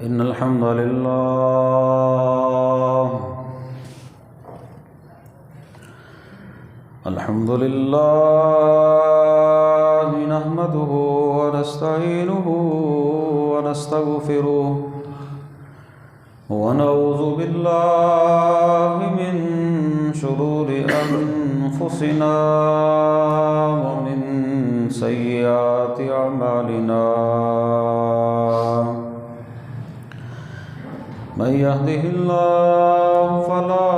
إن الحمد لله نحمده ونستعينه ونستغفره ونعوذ بالله من شرور أنفسنا ومن سيئات أعمالنا من يهده الله فلا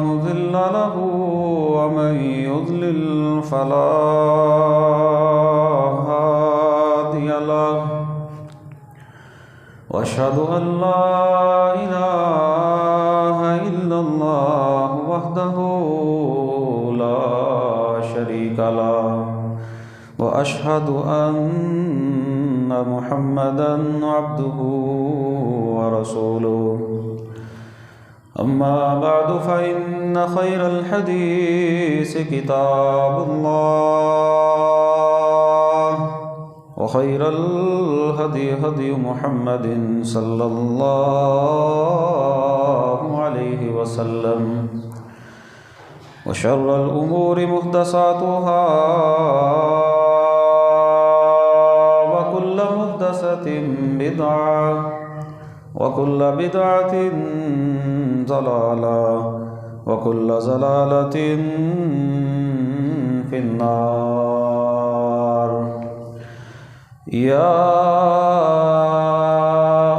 مضل له ومن يضلل فلا هادي له وأشهد أن لا إله إلا الله وحده لا شريك له وأشهد أن محمدًا عبده ورسوله أما بعد فإن خير الحديث كتاب الله وخير الهدي هدي محمد صلى الله عليه وسلم وشر الأمور محدثاتها وكل محدثة بدعة وكل بدعة ضلالة وكل ضلالة في النار يا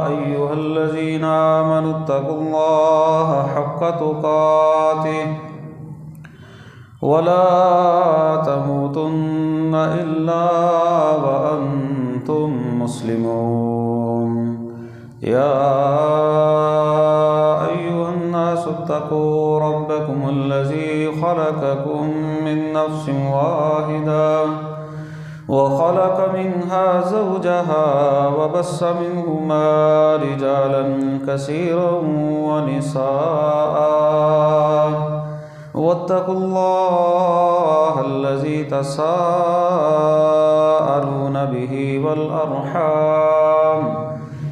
أيها الذين آمنوا اتقوا الله حق تقاته ولا تموتن إلا وأنتم مسلمون يا أيها الناس اتقوا ربكم الذي خلقكم من نفس واحدة وخلق منها زوجها وبث منهما رجالا كثيرا ونساء واتقوا الله الذي تساءلون به والأرحام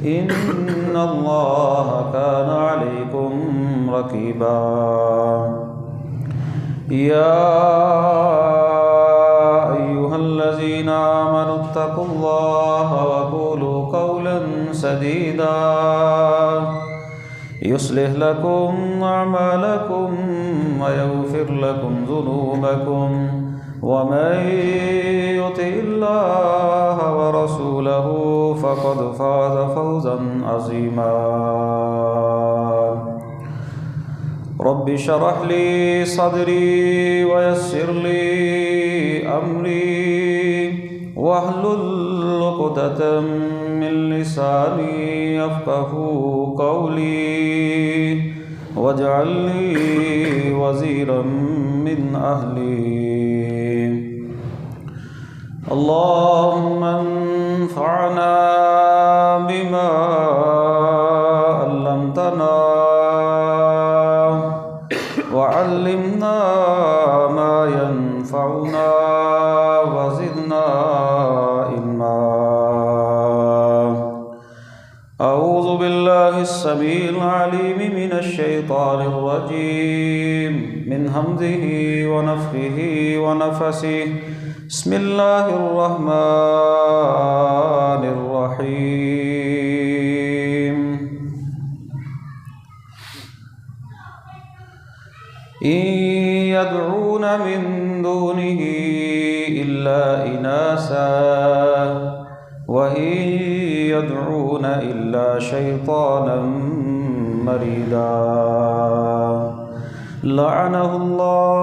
إن الله كان عليكم رقيبا يا أيها الذين آمنوا اتقوا الله وقولوا قولا سديدا يصلح لكم أعمالكم ويغفر لكم ذنوبكم ومن يطع الله ورسوله فقد فاز فوزا عظيما رب اشرح لي صدري ويسر لي أمري واحلل عقدة من لساني يفقهوا قولي واجعل لي وزيرا من أهلي اللهم انفعنا بما علمتنا وعلمنا ما ينفعنا وزدنا علما أعوذ بالله السميع العليم من الشيطان الرجيم من همزه ونفخه ونفسه بسم الله الرحمن الرحيم إن يدعون من دونه إلا إناثا وإن يدعون إلا شيطانا مريدا لعنه الله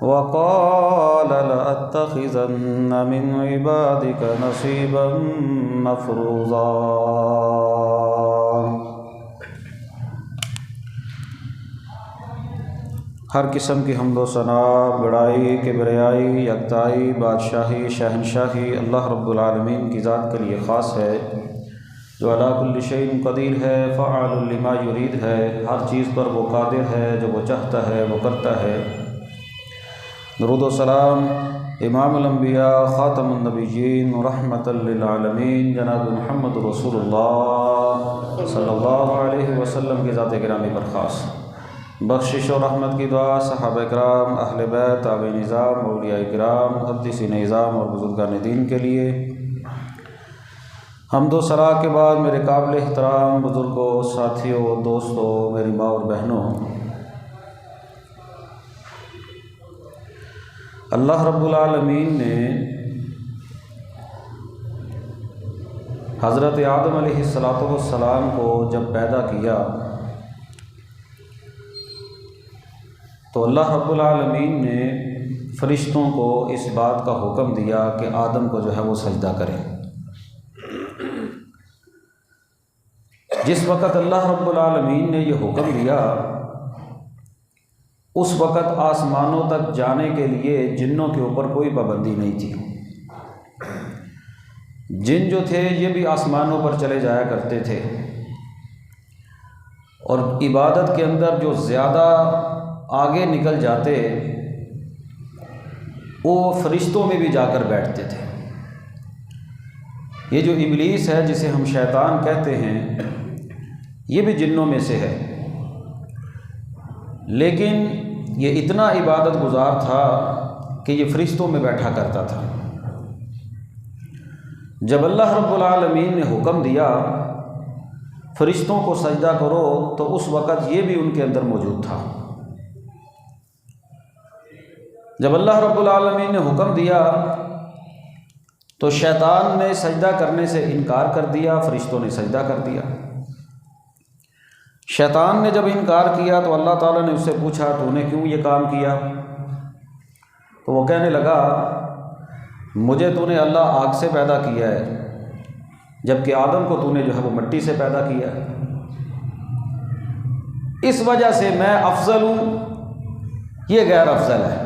وقال لأتخذن من عبادك نصيبا مفروضا ہر قسم کی حمد و ثنا، بڑائی، کبریائی، یکتائی، بادشاہی، شہنشاہی اللہ رب العالمین کی ذات کے لیے خاص ہے، جو علی کل شیء قدیر ہے، فعال لما یرید ہے، ہر چیز پر وہ قادر ہے، جو وہ چاہتا ہے وہ کرتا ہے۔ درود و سلام امام الانبیاء خاتم النبیین رحمۃ للعالمین جناب محمد رسول اللہ صلی اللہ علیہ وسلم کی ذات گرامی پر خاص بخشش و رحمت کی دعا صحابہ کرام، اہل بیت، تابعین نظام، اولیاء کرام، محدثین نظام اور بزرگان دین کے لیے۔ حمد و ثنا کے بعد میرے قابل احترام بزرگوں، ساتھیوں، دوستوں، میری ماں اور بہنوں، اللہ رب العالمین نے حضرت آدم علیہ السلام کو جب پیدا کیا تو اللہ رب العالمین نے فرشتوں کو اس بات کا حکم دیا کہ آدم کو جو ہے وہ سجدہ کریں۔ جس وقت اللہ رب العالمین نے یہ حکم دیا اس وقت آسمانوں تک جانے کے لیے جنوں کے اوپر کوئی پابندی نہیں تھی۔ جن جو تھے یہ بھی آسمانوں پر چلے جایا کرتے تھے، اور عبادت کے اندر جو زیادہ آگے نکل جاتے وہ فرشتوں میں بھی جا کر بیٹھتے تھے۔ یہ جو ابلیس ہے جسے ہم شیطان کہتے ہیں یہ بھی جنوں میں سے ہے، لیکن یہ اتنا عبادت گزار تھا کہ یہ فرشتوں میں بیٹھا کرتا تھا۔ جب اللہ رب العالمین نے حکم دیا فرشتوں کو سجدہ کرو تو اس وقت یہ بھی ان کے اندر موجود تھا۔ جب اللہ رب العالمین نے حکم دیا تو شیطان نے سجدہ کرنے سے انکار کر دیا، فرشتوں نے سجدہ کر دیا۔ شیطان نے جب انکار کیا تو اللہ تعالیٰ نے اس سے پوچھا تو نے کیوں یہ کام کیا؟ تو وہ کہنے لگا مجھے تو نے اللہ آگ سے پیدا کیا ہے، جبکہ آدم کو تو نے جو ہے وہ مٹی سے پیدا کیا ہے، اس وجہ سے میں افضل ہوں، یہ غیر افضل ہے۔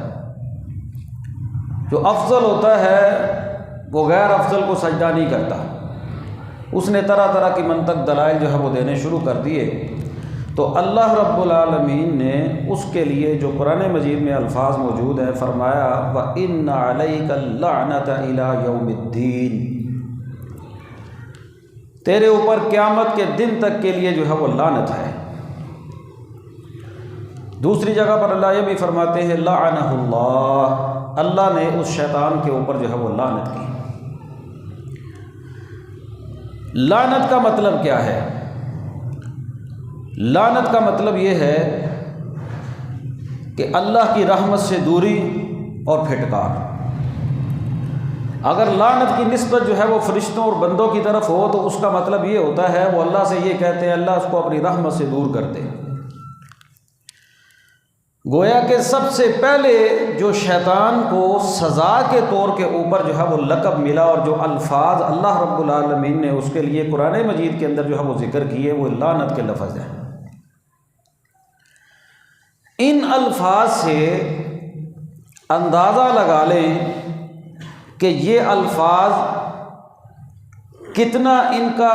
جو افضل ہوتا ہے وہ غیر افضل کو سجدہ نہیں کرتا۔ اس نے طرح طرح کی منطق دلائل جو ہے وہ دینے شروع کر دیے، تو اللہ رب العالمین نے اس کے لیے جو قرآن مجید میں الفاظ موجود ہیں فرمایا وَإِنَّ عَلَيْكَ اللَّعْنَةَ إِلَىٰ يَوْمِ الدِّينِ، تیرے اوپر قیامت کے دن تک کے لیے جو ہے وہ لعنت ہے۔ دوسری جگہ پر اللہ یہ بھی فرماتے ہیں لعنہ اللہ، اللہ نے اس شیطان کے اوپر جو ہے وہ لعنت کی۔ لعنت کا مطلب کیا ہے؟ لعنت کا مطلب یہ ہے کہ اللہ کی رحمت سے دوری اور پھٹکار۔ اگر لعنت کی نسبت جو ہے وہ فرشتوں اور بندوں کی طرف ہو تو اس کا مطلب یہ ہوتا ہے وہ اللہ سے یہ کہتے ہیں اللہ اس کو اپنی رحمت سے دور کر دے۔ گویا کہ سب سے پہلے جو شیطان کو سزا کے طور کے اوپر جو ہے وہ لقب ملا اور جو الفاظ اللہ رب العالمین نے اس کے لیے قرآن مجید کے اندر جو ہے وہ ذکر کیے وہ لعنت کے لفظ ہیں۔ ان الفاظ سے اندازہ لگا لیں کہ یہ الفاظ کتنا ان کا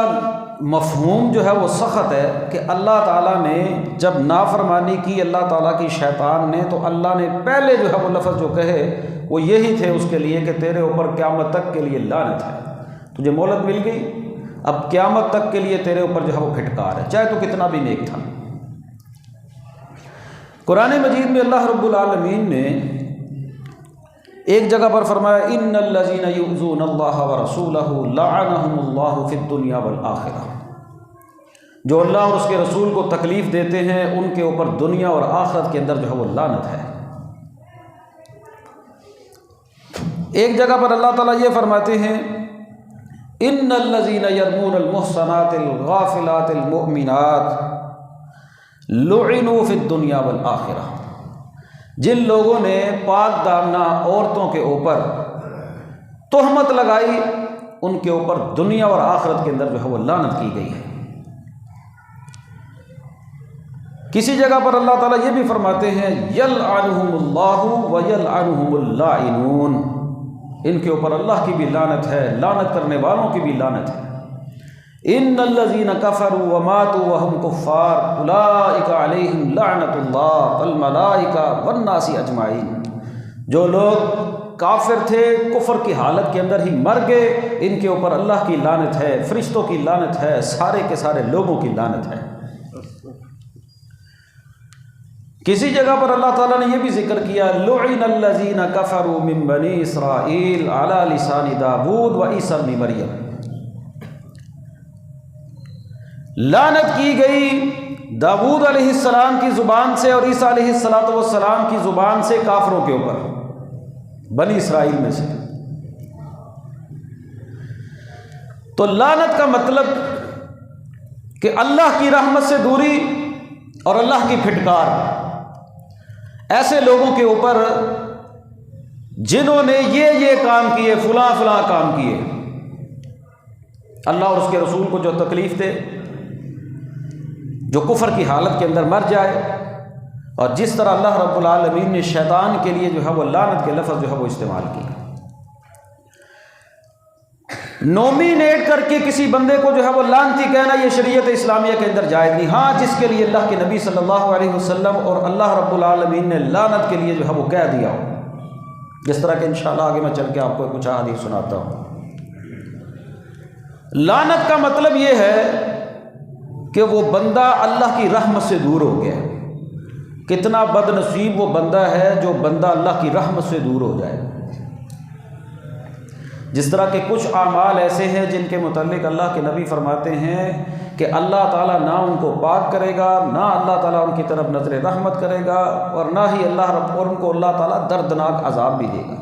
مفہوم جو ہے وہ سخت ہے کہ اللہ تعالیٰ نے جب نافرمانی کی اللہ تعالیٰ کی شیطان نے تو اللہ نے پہلے جو ہے وہ لفظ جو کہے وہ یہی تھے اس کے لیے کہ تیرے اوپر قیامت تک کے لیے لعنت ہے، تجھے مہلت مل گئی، اب قیامت تک کے لیے تیرے اوپر جو ہے وہ پھٹکار ہے، چاہے تو کتنا بھی نیک تھا۔ قرآن مجید میں اللہ رب العالمین نے ایک جگہ پر فرمایا ان الذین یؤذون اللہ ورسولہ لعنہم اللہ فی الدنیا والآخرہ، جو اللہ اور اس کے رسول کو تکلیف دیتے ہیں ان کے اوپر دنیا اور آخرت کے اندر جو ہے وہ لعنت ہے۔ ایک جگہ پر اللہ تعالیٰ یہ فرماتے ہیں ان الذین یرمون المحصنات الغافلات المؤمنات لعنوا فی الدنیا والآخرہ، جن لوگوں نے پاک دامنہ عورتوں کے اوپر تہمت لگائی ان کے اوپر دنیا اور آخرت کے اندر جو ہے وہ لعنت کی گئی ہے۔ کسی جگہ پر اللہ تعالیٰ یہ بھی فرماتے ہیں یلعنہم اللہ ویلعنہم اللاعنون، ان کے اوپر اللہ کی بھی لعنت ہے، لعنت کرنے والوں کی بھی لعنت ہے۔ ان الذین کفروا وماتوا وهم کفار اولئک علیہم لعنت اللہ والملائکہ والناس اجمعین، جو لوگ کافر تھے، کفر کی حالت کے اندر ہی مر گئے، ان کے اوپر اللہ کی لعنت ہے، فرشتوں کی لعنت ہے، سارے کے سارے لوگوں کی لعنت ہے۔ کسی جگہ پر اللہ تعالیٰ نے یہ بھی ذکر کیا، لعن الذین کفروا من بنی اسرائیل علی لسان داود و عیسی ابن مریم، لعنت کی گئی داود علیہ السلام کی زبان سے اور عیسیٰ علیہ السلام کی زبان سے کافروں کے اوپر، بنی اسرائیل میں سے۔ تو لعنت کا مطلب کہ اللہ کی رحمت سے دوری اور اللہ کی پھٹکار ایسے لوگوں کے اوپر جنہوں نے یہ کام کیے، فلاں فلاں کام کیے، اللہ اور اس کے رسول کو جو تکلیف دے، جو کفر کی حالت کے اندر مر جائے، اور جس طرح اللہ رب العالمین نے شیطان کے لیے جو ہے وہ لعنت کے لفظ جو ہے وہ استعمال کیا۔ نومینیٹ کر کے کسی بندے کو جو ہے وہ لعنتی کہنا یہ شریعت اسلامیہ کے اندر جائز نہیں۔ ہاں، جس کے لیے اللہ کے نبی صلی اللہ علیہ وسلم اور اللہ رب العالمین نے لعنت کے لیے جو ہے وہ کہہ دیا ہو، جس طرح کہ انشاءاللہ آگے میں چل کے آپ کو کچھ حدیث سناتا ہوں۔ لعنت کا مطلب یہ ہے کہ وہ بندہ اللہ کی رحمت سے دور ہو گیا۔ کتنا بد نصیب وہ بندہ ہے جو بندہ اللہ کی رحمت سے دور ہو جائے۔ جس طرح کہ کچھ اعمال ایسے ہیں جن کے متعلق اللہ کے نبی فرماتے ہیں کہ اللہ تعالیٰ نہ ان کو پاک کرے گا، نہ اللہ تعالیٰ ان کی طرف نظر رحمت کرے گا، اور نہ ہی اور ان کو اللہ تعالیٰ دردناک عذاب بھی دے گا۔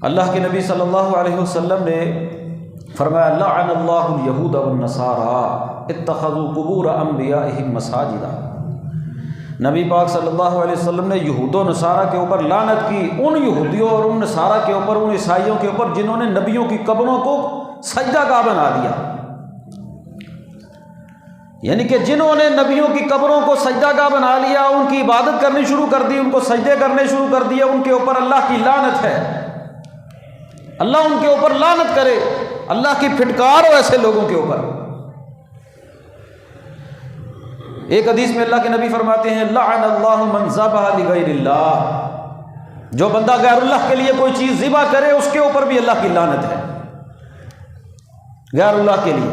اللہ کے نبی صلی اللہ علیہ وسلم نے فرمایا، لعن اللہ الیہود والنصارى اتخذوا قبور انبیائہم مساجدا۔ نبی پاک صلی اللہ علیہ وسلم نے یہود و نصارہ کے اوپر لعنت کی، ان یہودیوں اور ان نصارہ کے اوپر، ان عیسائیوں کے اوپر جنہوں نے نبیوں کی قبروں کو سجدہ گاہ بنا دیا، یعنی کہ جنہوں نے نبیوں کی قبروں کو سجدہ گاہ بنا لیا، ان کی عبادت کرنی شروع کر دی، ان کو سجدے کرنے شروع کر دیے، ان کے اوپر اللہ کی لعنت ہے۔ اللہ ان کے اوپر لعنت کرے، اللہ کی پھٹکار ہو ایسے لوگوں کے اوپر۔ ایک حدیث میں اللہ کے نبی فرماتے ہیں، لعن اللہ من ذبح لغیر اللہ، جو بندہ غیر اللہ کے لیے کوئی چیز ذبح کرے اس کے اوپر بھی اللہ کی لعنت ہے۔ غیر اللہ کے لیے،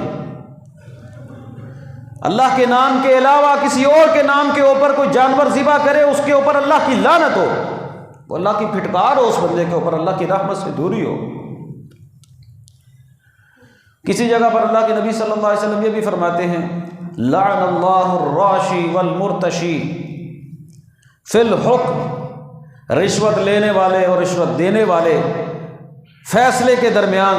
اللہ کے نام کے علاوہ کسی اور کے نام کے اوپر کوئی جانور ذبح کرے، اس کے اوپر اللہ کی لعنت ہو، وہ اللہ کی پھٹکار ہو اس بندے کے اوپر، اللہ کی رحمت سے دوری ہو۔ کسی جگہ پر اللہ کے نبی صلی اللہ علیہ وسلم یہ بھی فرماتے ہیں، لعن اللہ الراشی والمرتشی فی الحکم، رشوت لینے والے اور رشوت دینے والے، فیصلے کے درمیان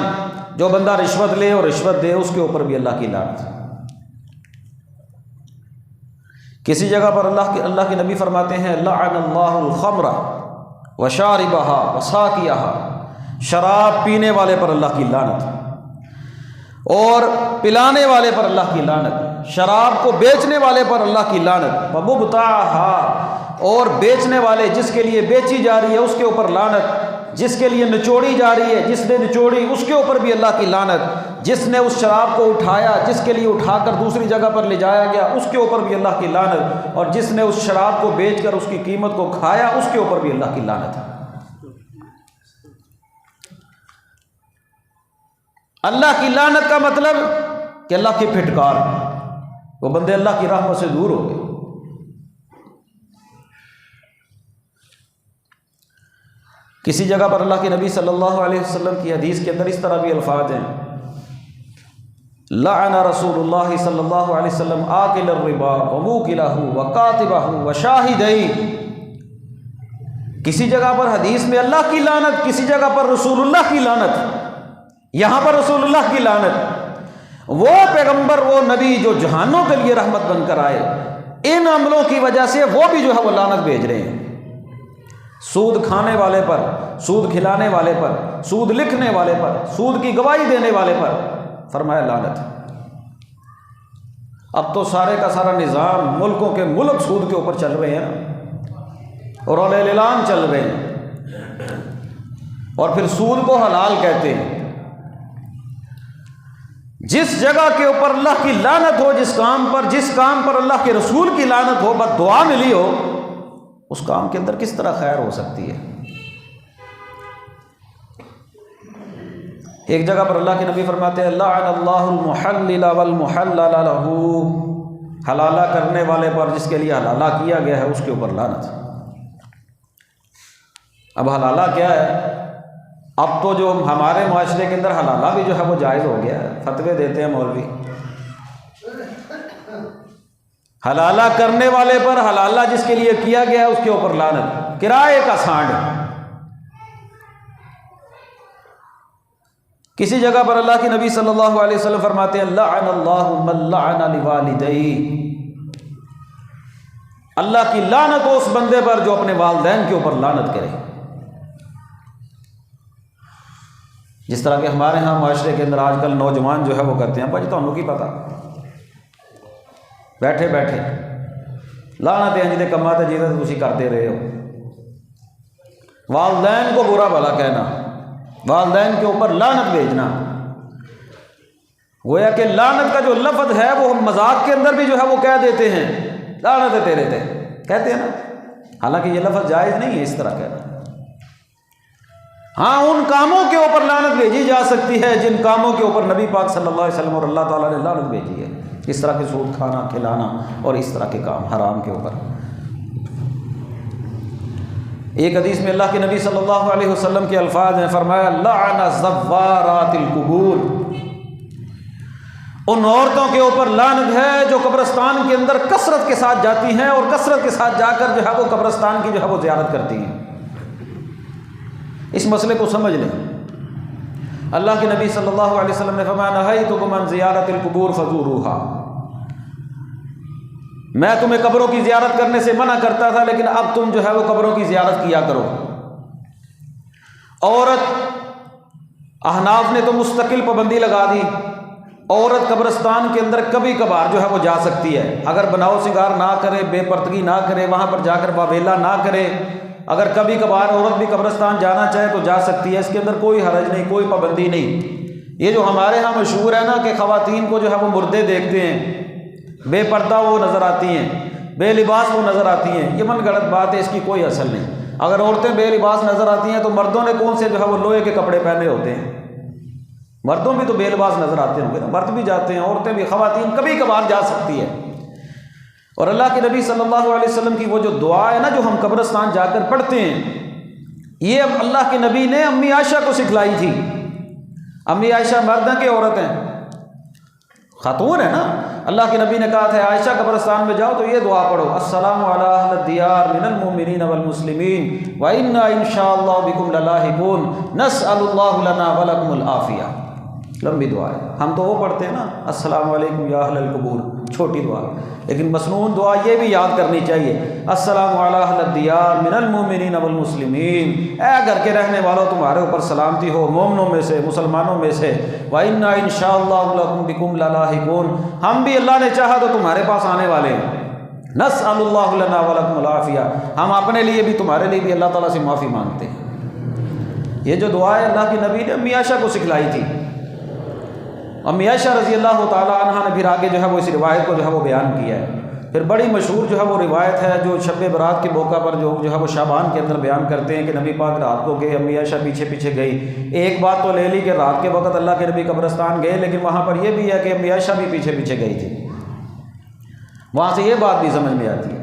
جو بندہ رشوت لے اور رشوت دے اس کے اوپر بھی اللہ کی لعنت۔ کسی جگہ پر اللہ کے نبی فرماتے ہیں، لعن اللہ الخمر وشاربها وساقیها، شراب پینے والے پر اللہ کی لعنت اور پلانے والے پر اللہ کی لعنت، شراب کو بیچنے والے پر اللہ کی لعنت، ومبتاعها، اور بیچنے والے جس کے لیے بیچی جا رہی ہے اس کے اوپر لعنت، جس کے لیے نچوڑی جا رہی ہے جس نے نچوڑی اس کے اوپر بھی اللہ کی لعنت، جس نے اس شراب کو اٹھایا، جس کے لیے اٹھا کر دوسری جگہ پر لے جایا گیا اس کے اوپر بھی اللہ کی لعنت، اور جس نے اس شراب کو بیچ کر اس کی قیمت کو کھایا اس کے اوپر بھی اللہ کی لعنت ہے۔ اللہ کی لعنت کا مطلب کہ اللہ کی پھٹکار، وہ بندے اللہ کی رحمت سے دور ہو گئے۔ کسی جگہ پر اللہ کے نبی صلی اللہ علیہ وسلم کی حدیث کے اندر اس طرح بھی الفاظ ہیں، لعن رسول اللہ صلی اللہ علیہ وسلم آکل الربا وموکلہ وکاتبہ وشاہدی۔ کسی جگہ پر حدیث میں اللہ کی لعنت، کسی جگہ پر رسول اللہ کی لعنت، یہاں پر رسول اللہ کی لعنت۔ وہ پیغمبر، وہ نبی جو جہانوں کے لیے رحمت بن کر آئے، ان عملوں کی وجہ سے وہ بھی جو ہے وہ لعنت بھیج رہے ہیں۔ سود کھانے والے پر، سود کھلانے والے پر، سود لکھنے والے پر، سود کی گواہی دینے والے پر فرمایا لعنت۔ اب تو سارے کا سارا نظام، ملکوں کے ملک سود کے اوپر چل رہے ہیں اور اعلان چل رہے ہیں، اور پھر سود کو حلال کہتے ہیں۔ جس جگہ کے اوپر اللہ کی لعنت ہو، جس کام پر اللہ کے رسول کی لعنت ہو، بد دعا ملی ہو، اس کام کے اندر کس طرح خیر ہو سکتی ہے؟ ایک جگہ پر اللہ کے نبی فرماتے ہیں لعن اللہ المحلل والمحلل له، حلالہ کرنے والے پر جس کے لیے حلالہ کیا گیا ہے اس کے اوپر لعنت۔ اب حلالہ کیا ہے؟ اب تو جو ہمارے معاشرے کے اندر حلالہ بھی جو ہے وہ جائز ہو گیا ہے، فتوے دیتے ہیں مولوی، حلالہ کرنے والے پر حلالہ جس کے لیے کیا گیا ہے اس کے اوپر لعنت، کرائے کا سانڈ۔ کسی جگہ پر اللہ کے نبی صلی اللہ علیہ وسلم فرماتے ہیں لعن اللہ من لعن لوالدیہ، اللہ کی لعنت ہو اس بندے پر جو اپنے والدین کے اوپر لعنت کرے۔ جس طرح کہ ہمارے ہاں معاشرے کے اندر آج کل نوجوان جو ہے وہ کرتے ہیں، بھائی تمہیں کی پتا، بیٹھے بیٹھے لعنت ہے جنہیں کما تے جیتے تسی کرتے رہے ہو، والدین کو برا بھلا کہنا، والدین کے اوپر لعنت بھیجنا، گویا کہ لعنت کا جو لفظ ہے وہ مذاق کے اندر بھی جو ہے وہ کہہ دیتے ہیں لعنت ہے تیرے تے، کہتے ہیں نا، حالانکہ یہ لفظ جائز نہیں ہے اس طرح کہنا۔ ہاں ان کاموں کے اوپر لعنت بھیجی جا سکتی ہے جن کاموں کے اوپر نبی پاک صلی اللہ علیہ وسلم اور اللہ تعالیٰ نے لعنت بھیجی ہے، اس طرح کے سود کھانا کھلانا اور اس طرح کے کام حرام کے اوپر۔ ایک حدیث میں اللہ کے نبی صلی اللہ علیہ وسلم کے الفاظ ہیں، فرمایا لعن زوارات القبور، ان عورتوں کے اوپر لعنت ہے جو قبرستان کے اندر کثرت کے ساتھ جاتی ہیں اور کثرت کے ساتھ جا کر جو ہے وہ قبرستان کی جو ہے وہ زیارت کرتی ہیں۔ اس مسئلے کو سمجھ لیں، اللہ کے نبی صلی اللہ علیہ وسلم نے فرمایا نہیتکم عن زیارت القبور فزوروها، میں تمہیں قبروں کی زیارت کرنے سے منع کرتا تھا لیکن اب تم جو ہے وہ قبروں کی زیارت کیا کرو۔ عورت احناف نے تو مستقل پابندی لگا دی، عورت قبرستان کے اندر کبھی کبھار جو ہے وہ جا سکتی ہے، اگر بناؤ سنگار نہ کرے، بے پردگی نہ کرے، وہاں پر جا کر واویلا نہ کرے، اگر کبھی کبھار عورت بھی قبرستان جانا چاہے تو جا سکتی ہے، اس کے اندر کوئی حرج نہیں، کوئی پابندی نہیں۔ یہ جو ہمارے ہاں مشہور ہے نا کہ خواتین کو جو ہے وہ مردے دیکھتے ہیں، بے پردہ وہ نظر آتی ہیں، بے لباس وہ نظر آتی ہیں، یہ من گڑت بات ہے، اس کی کوئی اصل نہیں۔ اگر عورتیں بے لباس نظر آتی ہیں تو مردوں نے کون سے جو ہے وہ لوہے کے کپڑے پہنے ہوتے ہیں؟ مردوں بھی تو بے لباس نظر آتے ہوں گے نا، مرد بھی جاتے ہیں، عورتیں بھی، خواتین کبھی کبھار جا سکتی ہے۔ اور اللہ کے نبی صلی اللہ علیہ وسلم کی وہ جو دعا ہے نا جو ہم قبرستان جا کر پڑھتے ہیں، یہ اب اللہ کے نبی نے امی عائشہ کو سکھلائی تھی۔ امی عائشہ مرد ہیں کہ عورت ہیں؟ خاتون ہے نا۔ اللہ کے نبی نے کہا تھا عائشہ قبرستان میں جاؤ تو یہ دعا پڑھو، السلام علی اہل الدیار من المؤمنین والمسلمین وإنا ان شاء اللہ بکم للاحقون نسأل اللہ لنا ولکم العافیہ۔ لمبی دعا ہے، ہم تو وہ پڑھتے ہیں نا السلام علیکم یا اہل القبور، چھوٹی دعا، لیکن مسنون دعا یہ بھی یاد کرنی چاہیے، السلام علی اہل الدیار من المؤمنین والمسلمین، اے گھر کے رہنے والوں تمہارے اوپر سلامتی ہو مومنوں میں سے، مسلمانوں میں سے، وَإِنَّا إِن شَاءَ اللَّهُ لَكُمْ بِكُمْ لَلَاحِقُونَ، ہم بھی اللہ نے چاہا تو تمہارے پاس آنے والے ہیں، نسأل اللہ لنا ولکم العافیہ، ہم اپنے لیے بھی تمہارے لیے بھی اللہ تعالیٰ سے معافی مانگتے ہیں۔ یہ جو دعا ہے اللہ کے نبی نے امی عائشہ کو سکھلائی تھی۔ امی عائشہ رضی اللہ تعالیٰ عنہ نے پھر آگے جو ہے وہ اس روایت کو جو ہے وہ بیان کیا ہے۔ پھر بڑی مشہور جو ہے وہ روایت ہے جو شب برات کے موقع پر جو ہے وہ شعبان کے اندر بیان کرتے ہیں کہ نبی پاک رات کو گئے، امی عائشہ پیچھے پیچھے گئی۔ ایک بات تو لے لی کہ رات کے وقت اللہ کے نبی قبرستان گئے، لیکن وہاں پر یہ بھی ہے کہ امی عائشہ بھی پیچھے پیچھے گئی تھی، وہاں سے یہ بات بھی سمجھ میں آتی ہے۔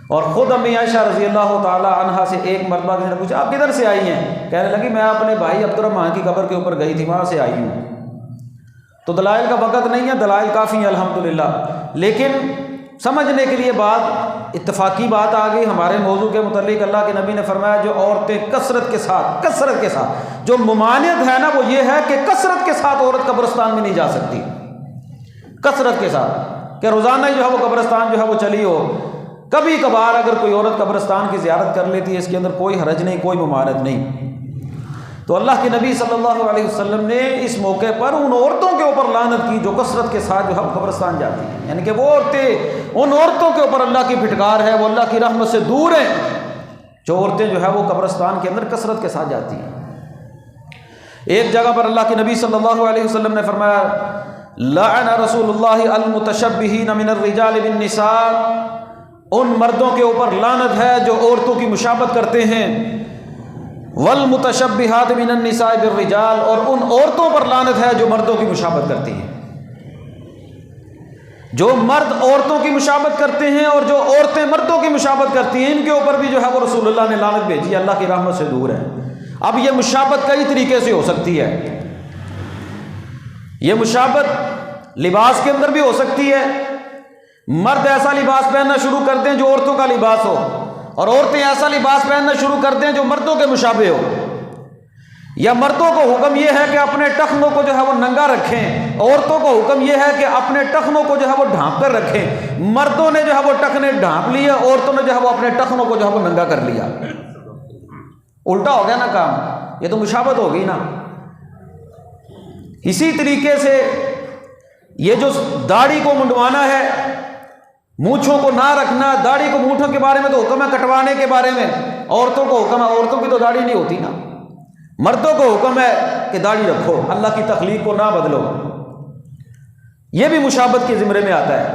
اور خود امی عائشہ رضی اللہ تعالیٰ عنہا سے ایک مرتبہ کسی نے پوچھا آپ کدھر سے آئی ہیں؟ کہنے لگی میں اپنے بھائی عبد الرحمن کی قبر کے اوپر گئی تھی، وہاں سے آئی ہوں۔ تو دلائل کا وقت نہیں ہے، دلائل کافی ہیں الحمدللہ، لیکن سمجھنے کے لیے بات اتفاقی بات آ گئی ہمارے موضوع کے متعلق۔ اللہ کے نبی نے فرمایا جو عورتیں کثرت کے ساتھ جو ممانعت ہے نا وہ یہ ہے کہ کثرت کے ساتھ عورت قبرستان میں نہیں جا سکتی، کثرت کے ساتھ کہ روزانہ ہی جو ہے وہ قبرستان جو ہے وہ چلی ہو، کبھی کبھار اگر کوئی عورت قبرستان کی زیارت کر لیتی ہے اس کے اندر کوئی حرج نہیں، کوئی ممانعت نہیں۔ تو اللہ کے نبی صلی اللہ علیہ وسلم نے اس موقع پر ان عورتوں کے اوپر لعنت کی جو کثرت کے ساتھ جو ہے قبرستان جاتی ہیں، یعنی کہ وہ عورتیں، ان عورتوں کے اوپر اللہ کی پھٹکار ہے، وہ اللہ کی رحمت سے دور ہیں جو عورتیں جو ہے وہ قبرستان کے اندر کثرت کے ساتھ جاتی ہیں۔ ایک جگہ پر اللہ کے نبی صلی اللہ علیہ وسلم نے فرمایا لعن رسول اللہ المتشبہین من الرجال بالنساء، ان مردوں کے اوپر لعنت ہے جو عورتوں کی مشابہت کرتے ہیں، والمتشبہات من النساء بالرجال، اور ان عورتوں پر لعنت ہے جو مردوں کی مشابہت کرتی ہیں۔ جو مرد عورتوں کی مشابہت کرتے ہیں اور جو عورتیں مردوں کی مشابہت کرتی ہیں، ان کے اوپر بھی جو ہے وہ رسول اللہ نے لعنت بھیجی، اللہ کی رحمت سے دور ہے۔ اب یہ مشابہت کئی طریقے سے ہو سکتی ہے۔ یہ مشابہت لباس کے اندر بھی ہو سکتی ہے، مرد ایسا لباس پہننا شروع کر دیں جو عورتوں کا لباس ہو، اور عورتیں ایسا لباس پہننا شروع کر دیں جو مردوں کے مشابہ ہو، یا مردوں کو حکم یہ ہے کہ اپنے ٹخنوں کو جو ہے وہ ننگا رکھیں، عورتوں کو حکم یہ ہے کہ اپنے ٹخنوں کو جو ہے وہ ڈھانپ کر رکھیں۔ مردوں نے جو ہے وہ ٹخنے ڈھانپ لیے، عورتوں نے جو ہے وہ اپنے ٹخنوں کو جو ہے وہ ننگا کر لیا۔ الٹا ہو گیا نا کام، یہ تو مشابہت ہو گئی نا۔ اسی طریقے سے یہ جو داڑھی کو منڈوانا ہے، مونچھوں کو نہ رکھنا، داڑھی کو مونچھوں کے بارے میں تو حکم ہے، کٹوانے کے بارے میں عورتوں کو حکم ہے، عورتوں کی تو داڑھی نہیں ہوتی نا، مردوں کو حکم ہے کہ داڑھی رکھو، اللہ کی تخلیق کو نہ بدلو۔ یہ بھی مشابہت کے زمرے میں آتا ہے۔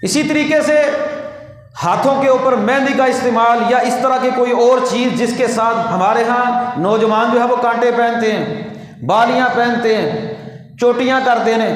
اسی طریقے سے ہاتھوں کے اوپر مہندی کا استعمال، یا اس طرح کی کوئی اور چیز جس کے ساتھ ہمارے ہاں نوجوان جو ہے وہ کانٹے پہنتے ہیں، بالیاں پہنتے ہیں، چوٹیاں کر دینے،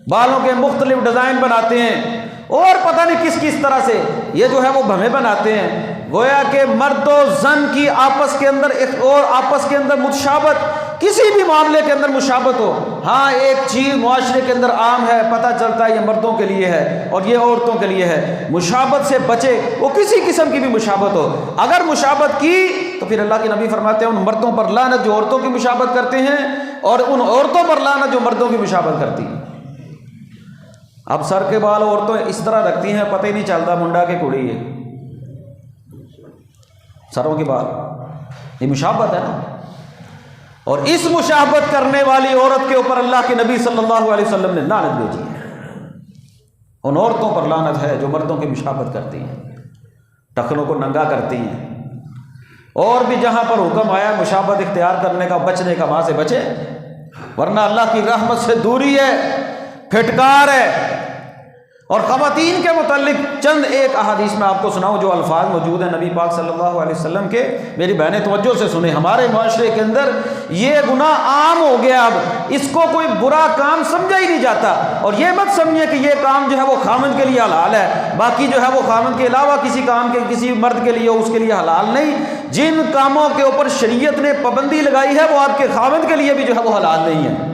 بالوں کے مختلف ڈیزائن بناتے ہیں، اور پتہ نہیں کس کس طرح سے یہ جو ہے وہ بھویں بناتے ہیں، گویا کہ مرد و زن کی آپس کے اندر اور آپس کے اندر مشابہت، کسی بھی معاملے کے اندر مشابہت ہو۔ ہاں ایک چیز معاشرے کے اندر عام ہے، پتہ چلتا ہے یہ مردوں کے لیے ہے اور یہ عورتوں کے لیے ہے، مشابہت سے بچے، وہ کسی قسم کی بھی مشابہت ہو۔ اگر مشابہت کی تو پھر اللہ کے نبی فرماتے ہیں ان مردوں پر لعنت جو عورتوں کی مشابہت کرتے ہیں، اور ان عورتوں پر لعنت جو مردوں کی مشابہت کرتی ہیں۔ اب سر کے بال عورتیں اس طرح رکھتی ہیں، پتہ ہی نہیں چلتا منڈا کے کڑی ہے، سروں کے بال، یہ مشابہت ہے نا۔ اور اس مشابہت کرنے والی عورت کے اوپر اللہ کے نبی صلی اللہ علیہ وسلم نے لعنت بھیجی ہے۔ ان عورتوں پر لعنت ہے جو مردوں کی مشابہت کرتی ہیں، ٹخنوں کو ننگا کرتی ہیں، اور بھی جہاں پر حکم آیا مشابہت اختیار کرنے کا، بچنے کا، وہاں سے بچے، ورنہ اللہ کی رحمت سے دوری ہے، پھٹکار ہے۔ اور خواتین کے متعلق چند ایک احادیث میں آپ کو سناؤں جو الفاظ موجود ہیں نبی پاک صلی اللہ علیہ وسلم کے، میری بہنیں توجہ سے سنیں۔ ہمارے معاشرے کے اندر یہ گناہ عام ہو گیا، اب اس کو کوئی برا کام سمجھا ہی نہیں جاتا، اور یہ مت سمجھے کہ یہ کام جو ہے وہ خامند کے لیے حلال ہے، باقی جو ہے وہ خامند کے علاوہ کسی کام کے کسی مرد کے لیے اس کے لیے حلال نہیں۔ جن کاموں کے اوپر شریعت نے پابندی لگائی ہے وہ آپ کے خامند کے لیے بھی جو ہے وہ حلال نہیں ہے۔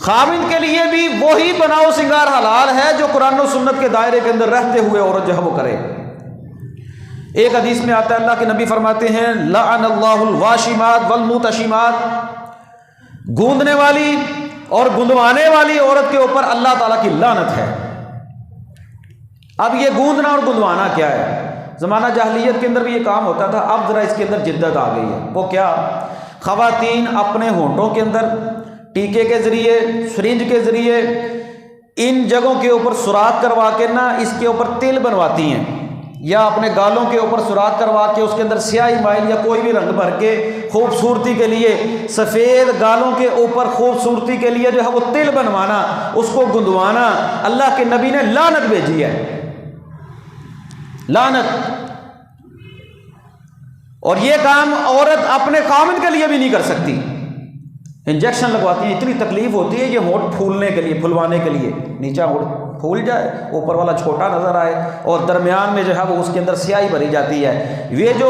خامند کے لیے بھی وہی بناؤ سنگار حلال ہے جو قرآن و سنت کے دائرے کے اندر رہتے ہوئے عورت جو ہے وہ کرے۔ ایک حدیث میں آتا ہے اللہ کے نبی فرماتے ہیں لعن اللہ الواشمات والمتشمات، گوندنے والی اور گندوانے والی عورت کے اوپر اللہ تعالیٰ کی لعنت ہے۔ اب یہ گوندنا اور گندوانا کیا ہے؟ زمانہ جاہلیت کے اندر بھی یہ کام ہوتا تھا، اب ذرا اس کے اندر جدت آ گئی ہے۔ وہ کیا؟ خواتین اپنے ہونٹوں کے اندر ٹیکے کے ذریعے، سرنج کے ذریعے ان جگہوں کے اوپر سوراخ کروا کے نا اس کے اوپر تل بنواتی ہیں، یا اپنے گالوں کے اوپر سوراخ کروا کے اس کے اندر سیاہی مائل یا کوئی بھی رنگ بھر کے خوبصورتی کے لیے، سفید گالوں کے اوپر خوبصورتی کے لیے جو ہے وہ تل بنوانا، اس کو گندوانا، اللہ کے نبی نے لعنت بھیجی ہے، لعنت۔ اور یہ کام عورت اپنے خامند کے لیے بھی نہیں کر سکتی۔ انجیکشن لگواتی ہیں، اتنی تکلیف ہوتی ہے یہ ہونٹ پھولنے کے لیے، پھلوانے کے لیے، نیچا ہونٹ پھول جائے، اوپر والا چھوٹا نظر آئے، اور درمیان میں جو ہے وہ اس کے اندر سیاہی بھری جاتی ہے۔ یہ جو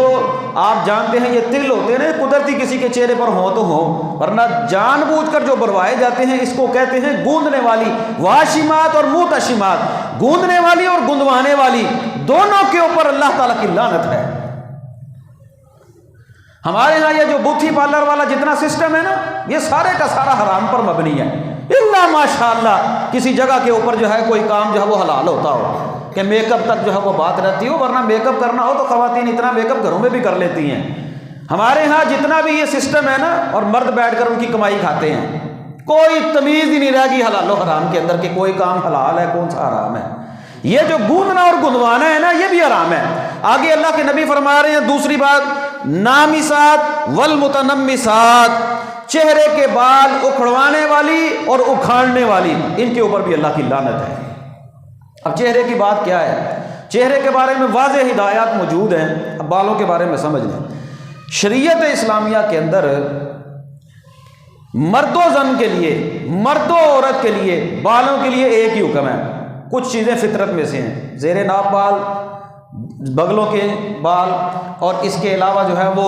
آپ جانتے ہیں یہ تل ہوتے ہیں نا، قدرتی کسی کے چہرے پر ہوں تو ہوں، ورنہ جان بوجھ کر جو بروائے جاتے ہیں اس کو کہتے ہیں گوندنے والی، واشمات اور متشمات، گوندنے والی اور گندوانے والی، دونوں کے اوپر اللہ تعالیٰ کی لعنت ہے۔ ہمارے ہاں یہ جو بوتھی پارلر والا جتنا سسٹم ہے نا، یہ سارے کا سارا حرام پر مبنی ہے، الا ماشاءاللہ کسی جگہ کے اوپر جو ہے کوئی کام جو ہے وہ حلال ہوتا ہو کہ میک اپ تک جو ہے وہ بات رہتی ہو، ورنہ میک اپ کرنا ہو تو خواتین اتنا میک اپ گھروں میں بھی کر لیتی ہیں۔ ہمارے ہاں جتنا بھی یہ سسٹم ہے نا، اور مرد بیٹھ کر ان کی کمائی کھاتے ہیں، کوئی تمیز ہی نہیں رہ گئی حلال و حرام کے اندر کہ کوئی کام حلال ہے کون سا حرام ہے۔ یہ جو گوندنا اور گندوانا ہے نا یہ بھی حرام ہے۔ آگے اللہ کے نبی فرما رہے ہیں دوسری بات، نامسات والمتنمسات، چہرے کے بال اکھڑوانے والی اور اکھاڑنے والی، ان کے اوپر بھی اللہ کی لعنت ہے۔ اب چہرے کی بات کیا ہے؟ چہرے کے بارے میں واضح ہدایات موجود ہیں. اب بالوں کے بارے میں سمجھ لیں. شریعت اسلامیہ کے اندر مرد و زن کے لیے، مرد و عورت کے لیے بالوں کے لیے ایک ہی حکم ہے. کچھ چیزیں فطرت میں سے ہیں، زیر ناف بال، بغلوں کے بال، اور اس کے علاوہ جو ہے وہ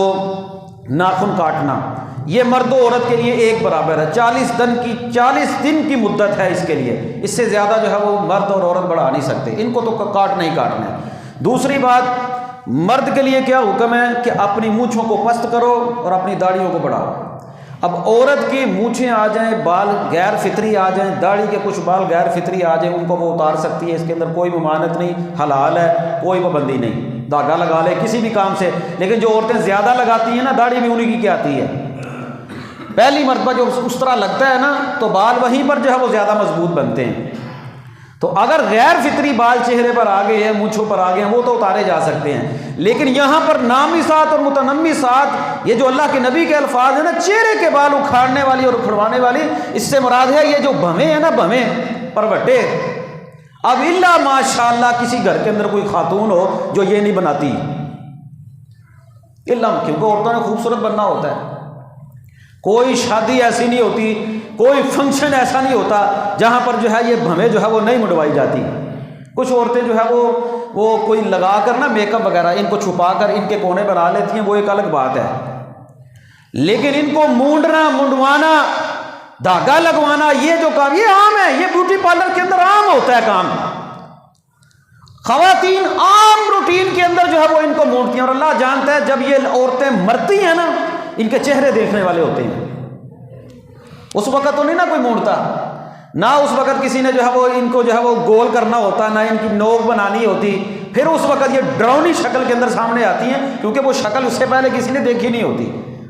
ناخن کاٹنا، یہ مرد و عورت کے لیے ایک برابر ہے. 40 دن کی مدت ہے اس کے لیے. اس سے زیادہ جو ہے وہ مرد اور عورت بڑھا نہیں سکتے. ان کو تو کاٹنا ہی کاٹنا ہے. دوسری بات، مرد کے لیے کیا حکم ہے کہ اپنی مونچھوں کو پست کرو اور اپنی داڑھیوں کو بڑھاؤ. اب عورت کی مونچھیں آ جائیں، بال غیر فطری آ جائیں، داڑھی کے کچھ بال غیر فطری آ جائیں، ان کو وہ اتار سکتی ہے. اس کے اندر کوئی ممانعت نہیں، حلال ہے، کوئی پابندی نہیں. دھاگا لگا لے کسی بھی کام سے. لیکن جو عورتیں زیادہ لگاتی ہیں نا، داڑھی بھی انہیں کی کیا آتی ہے. پہلی مرتبہ جو اس طرح لگتا ہے نا تو بال وہیں پر جو ہے وہ زیادہ مضبوط بنتے ہیں. تو اگر غیر فطری بال چہرے پر آ گئے ہیں، مونچھوں پر آ گئے ہیں، وہ تو اتارے جا سکتے ہیں. لیکن یہاں پر نامثات اور متنمثات، یہ جو اللہ کے نبی کے الفاظ ہیں نا، چہرے کے بال اکھاڑنے والی اور اکھڑوانے والی، اس سے مراد ہے یہ جو بھویں ہیں نا، بھویں پروٹے. اب الا ماشاءاللہ کسی گھر کے اندر کوئی خاتون ہو جو یہ نہیں بناتی، کیونکہ عورتوں نے خوبصورت بننا ہوتا ہے. کوئی شادی ایسی نہیں ہوتی، کوئی فنکشن ایسا نہیں ہوتا جہاں پر جو ہے یہ بھویں جو ہے وہ نہیں منڈوائی جاتی. کچھ عورتیں جو ہے وہ کوئی لگا کر نا میک اپ وغیرہ ان کو چھپا کر ان کے کونے بنا لیتی ہیں، وہ ایک الگ بات ہے. لیکن ان کو مونڈنا، منڈوانا، دھاگا لگوانا، یہ جو کام یہ عام ہے، یہ بیوٹی پارلر کے اندر عام ہوتا ہے کام. خواتین عام روٹین کے اندر جو ہے وہ ان کو مونڈتی ہیں. اور اللہ جانتا ہے جب یہ عورتیں مرتی ہیں نا، ان کے چہرے دیکھنے والے ہوتے ہیں. اس وقت تو نہیں نا کوئی مونڈتا، نہ اس وقت کسی نے جو ہے وہ ان کو جو ہے وہ گول کرنا ہوتا، نہ ان کی نوک بنانی ہوتی. پھر اس وقت یہ ڈراؤنی شکل کے اندر سامنے آتی ہیں، کیونکہ وہ شکل اس سے پہلے کسی نے دیکھی نہیں ہوتی.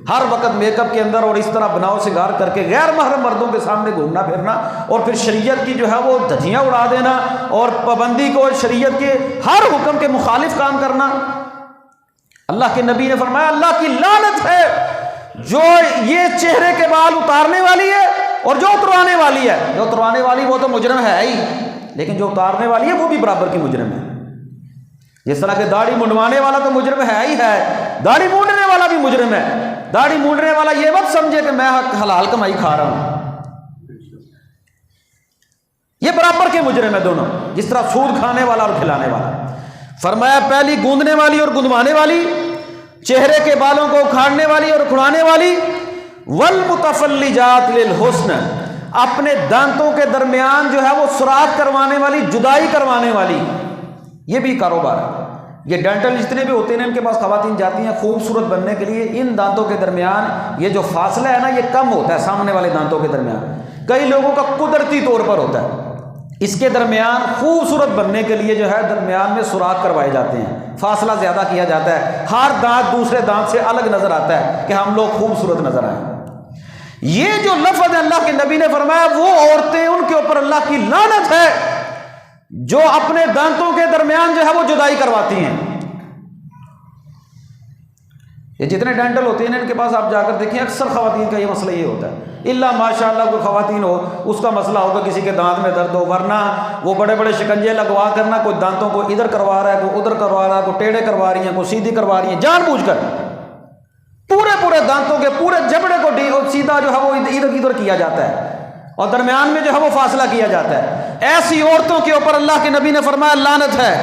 ہر وقت میک اپ کے اندر اور اس طرح بناؤ سنگار کر کے غیر محرم مردوں کے سامنے گھومنا پھرنا، اور پھر شریعت کی جو ہے وہ دھجیاں اڑا دینا اور پابندی کو، شریعت کے ہر حکم کے مخالف کام کرنا. اللہ کے نبی نے فرمایا اللہ کی لعنت ہے جو یہ چہرے کے بال اتارنے والی ہے اور جو اتروانے والی ہے. جو اتروانے والی وہ تو مجرم ہے ہی، لیکن جو اتارنے والی ہے وہ بھی برابر کی مجرم ہے. جس طرح کہ داڑھی منڈوانے والا تو مجرم ہے ہی ہے، داڑھی مونڈنے والا بھی مجرم ہے. داڑھی مونڈنے والا یہ مت سمجھے کہ میں حلال کمائی کھا رہا ہوں، یہ برابر کے مجرم ہے دونوں، جس طرح سود کھانے والا اور کھلانے والا. فرمایا پہلی گوندنے والی اور گندوانے والی، چہرے کے بالوں کو اکھاڑنے والی اور اکھڑانے والی. والمتفلجات للحسن، اپنے دانتوں کے درمیان جو ہے وہ سوراخ کروانے والی، جدائی کروانے والی، یہ بھی کاروبار ہے. یہ ڈینٹل جتنے بھی ہوتے ہیں ان کے پاس خواتین جاتی ہیں خوبصورت بننے کے لیے. ان دانتوں کے درمیان یہ جو فاصلہ ہے نا یہ کم ہوتا ہے سامنے والے دانتوں کے درمیان. کئی لوگوں کا قدرتی طور پر ہوتا ہے. اس کے درمیان خوبصورت بننے کے لیے جو ہے درمیان میں سوراخ کروائے جاتے ہیں، فاصلہ زیادہ کیا جاتا ہے. ہر دانت دوسرے دانت سے الگ نظر آتا ہے کہ ہم لوگ خوبصورت نظر آئیں. یہ جو لفظ اللہ کے نبی نے فرمایا، وہ عورتیں ان کے اوپر اللہ کی لعنت ہے جو اپنے دانتوں کے درمیان جو ہے وہ جدائی کرواتی ہیں. یہ جتنے ڈینٹل ہوتے ہیں ان کے پاس آپ جا کر دیکھیں، اکثر خواتین کا یہ مسئلہ یہ ہوتا ہے. اللہ ماشاءاللہ کوئی خواتین ہو اس کا مسئلہ ہوگا کسی کے دانت میں درد ہو، ورنہ وہ بڑے بڑے شکنجے لگوا کرنا، کوئی دانتوں کو ادھر کروا رہا ہے، کوئی ادھر کروا رہا ہے، کوئی ٹیڑھے کروا رہی ہیں، کوئی سیدھی کروا رہی ہیں، جان بوجھ کر پورے دانتوں کے پورے جبڑے کو سیدھا جو ہے وہ ادھر ادھر کیا جاتا ہے اور درمیان میں جو ہے وہ فاصلہ کیا جاتا ہے. ایسی عورتوں کے اوپر اللہ کے نبی نے فرمایا لعنت ہے.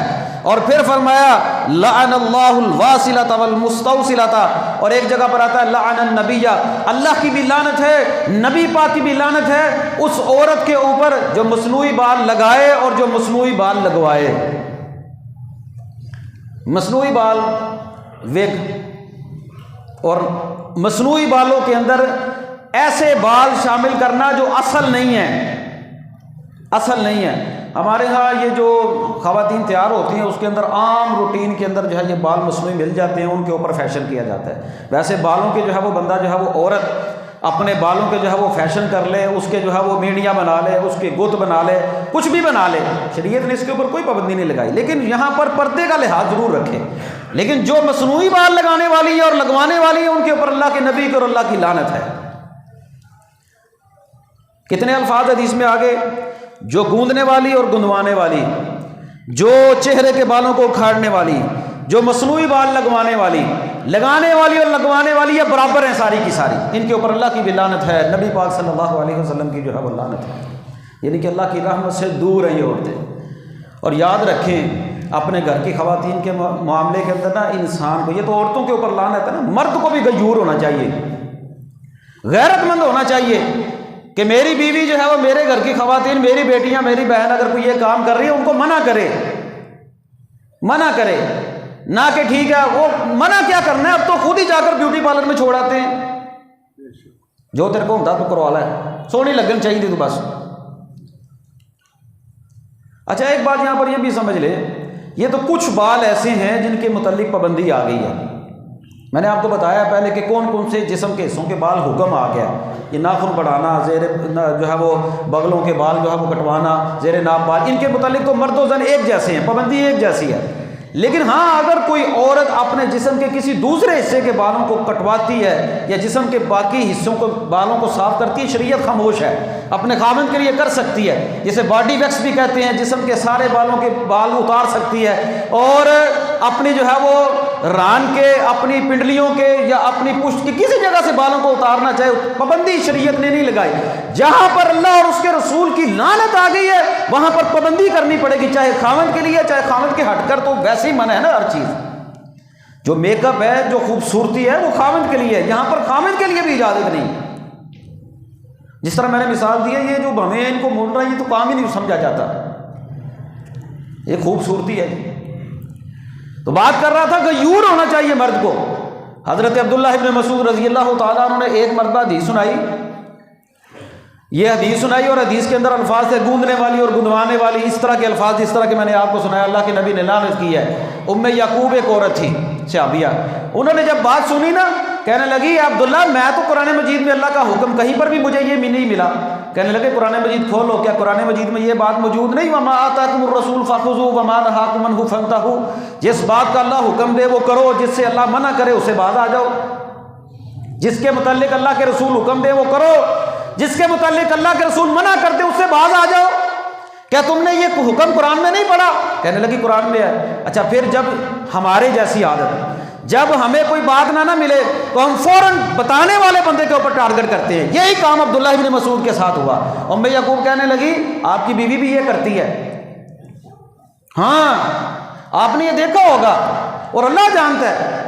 اور پھر فرمایا لعن اللہ الواصلۃ والمستوصلۃ، اور ایک جگہ پر آتا ہے لعن النبی، اللہ کی بھی لعنت ہے، نبی پاک کی بھی لعنت ہے اس عورت کے اوپر جو مصنوعی بال لگائے اور جو مصنوعی بال لگوائے. مصنوعی بال، ویگ، اور مصنوعی بالوں کے اندر ایسے بال شامل کرنا جو اصل نہیں ہے. ہمارے ہاں یہ جو خواتین تیار ہوتی ہیں اس کے اندر عام روٹین کے اندر جو ہے یہ بال مصنوعی مل جاتے ہیں، ان کے اوپر فیشن کیا جاتا ہے. ویسے بالوں کے جو ہے وہ بندہ جو ہے وہ عورت اپنے بالوں کے جو ہے وہ فیشن کر لے، اس کے جو ہے وہ میڈیا بنا لے، اس کے گت بنا لے، کچھ بھی بنا لے، شریعت نے اس کے اوپر کوئی پابندی نہیں لگائی. لیکن یہاں پر پردے کا لحاظ ضرور رکھے. لیکن جو مصنوعی بال لگانے والی ہے اور لگوانے والی ہے ان کے اوپر اللہ کے نبی اور اللہ کی لعنت ہے. کتنے الفاظ حدیث میں آگے، جو گوندنے والی اور گندوانے والی، جو چہرے کے بالوں کو اکھاڑنے والی، جو مصنوعی بال لگوانے والی اور لگوانے والی یہ برابر ہیں ساری کی ساری، ان کے اوپر اللہ کی بھی لعنت ہے، نبی پاک صلی اللہ علیہ وسلم کی جو ہے وہ لعنت ہے، یعنی کہ اللہ کی رحمت سے دور ہیں یہ عورتیں۔ اور یاد رکھیں اپنے گھر کی خواتین کے معاملے کے اندر نا انسان کو، یہ تو عورتوں کے اوپر لعنت ہے نا، مرد کو بھی غیور ہونا چاہیے، غیرت مند ہونا چاہیے کہ میری بیوی جو ہے وہ میرے گھر کی خواتین، میری بیٹیاں، میری بہن اگر کوئی یہ کام کر رہی ہے ان کو منع کرے، نہ کہ ٹھیک ہے وہ منع کیا کرنا ہے، اب تو خود ہی جا کر بیوٹی پارلر میں چھوڑ آتے ہیں، جو تیرے کو ہوتا تو کروا لا ہے، سونی لگن چاہیے تھی تو بس۔ اچھا ایک بات یہاں پر یہ بھی سمجھ لے، یہ تو کچھ بال ایسے ہیں جن کے متعلق پابندی آ گئی ہے، میں نے آپ کو بتایا پہلے کہ کون کون سے جسم کے حصوں کے بال حکم آ گیا، یہ ناخن بڑھانا، زیر جو ہے وہ بغلوں کے بال جو ہے وہ کٹوانا، زیر ناف بال، ان کے متعلق تو مرد و زن ایک جیسے ہیں، پابندی ایک جیسی ہے، لیکن ہاں اگر کوئی عورت اپنے جسم کے کسی دوسرے حصے کے بالوں کو کٹواتی ہے یا جسم کے باقی حصوں کو بالوں کو صاف کرتی ہے، شریعت خاموش ہے، اپنے خاوند کے لیے کر سکتی ہے، جسے باڈی ویکس بھی کہتے ہیں، جسم کے سارے بالوں کے بال اتار سکتی ہے، اور اپنی جو ہے وہ ران کے، اپنی پنڈلیوں کے یا اپنی پشت کی کسی جگہ سے بالوں کو اتارنا چاہے، پابندی شریعت نے نہیں لگائی۔ جہاں پر اللہ اور اس کے رسول کی لعنت آ گئی ہے وہاں پر پابندی کرنی پڑے گی، چاہے خاوند کے لیے چاہے خاوند کے ہٹ کر، تو ویسے ہی منع ہے نا ہر چیز، جو میک اپ ہے، جو خوبصورتی ہے وہ خاوند کے لیے ہے، یہاں پر خاوند کے لیے بھی اجازت نہیں۔ جس طرح میں نے مثال دی ہے، یہ جو ہمیں ان کو مول رہا ہے یہ تو کام ہی نہیں سمجھا جاتا، یہ خوبصورتی ہے۔ تو بات کر رہا تھا غیور ہونا چاہیے مرد کو۔ حضرت عبداللہ ابن مسعود رضی اللہ تعالیٰ عنہ نے ایک مرتبہ حدیث سنائی، یہ حدیث سنائی اور حدیث کے اندر الفاظ تھے گوندنے والی اور گندوانے والی، اس طرح کے الفاظ جس طرح کہ میں نے آپ کو سنایا، اللہ کے نبی نے لعنت کی ہے۔ ام یعقوب ایک عورت تھی صحابیہ، انہوں نے جب بات سنی نا کہنے لگی عبداللہ میں تو قرآن مجید میں اللہ کا حکم کہیں پر بھی مجھے یہ نہیں ملا، کہنے لگے قرآن مجید کھولو، کیا قرآن مجید میں یہ بات موجود نہیں وما آتاکم الرسول فخذوہ وما نہاکم عنہ فانتہوا، جس بات کا اللہ حکم دے وہ کرو، جس سے اللہ منع کرے اسے باز آ جاؤ، جس کے متعلق اللہ کے رسول حکم دے وہ کرو، جس کے متعلق اللہ کے رسول منع کرتے اس سے باز آ جاؤ۔ کیا تم نے یہ حکم قرآن میں نہیں پڑھا؟ کہنے لگی قرآن میں ہے۔ اچھا پھر جب ہمارے جیسی عادت، جب ہمیں کوئی بات نہ ملے تو ہم فوراً بتانے والے بندے کے اوپر ٹارگٹ کرتے ہیں، یہی کام عبداللہ ابن مسعود کے ساتھ ہوا۔ ام یعقوب کہنے لگی آپ کی بیوی بھی یہ کرتی ہے، ہاں آپ نے یہ دیکھا ہوگا، اور اللہ جانتا ہے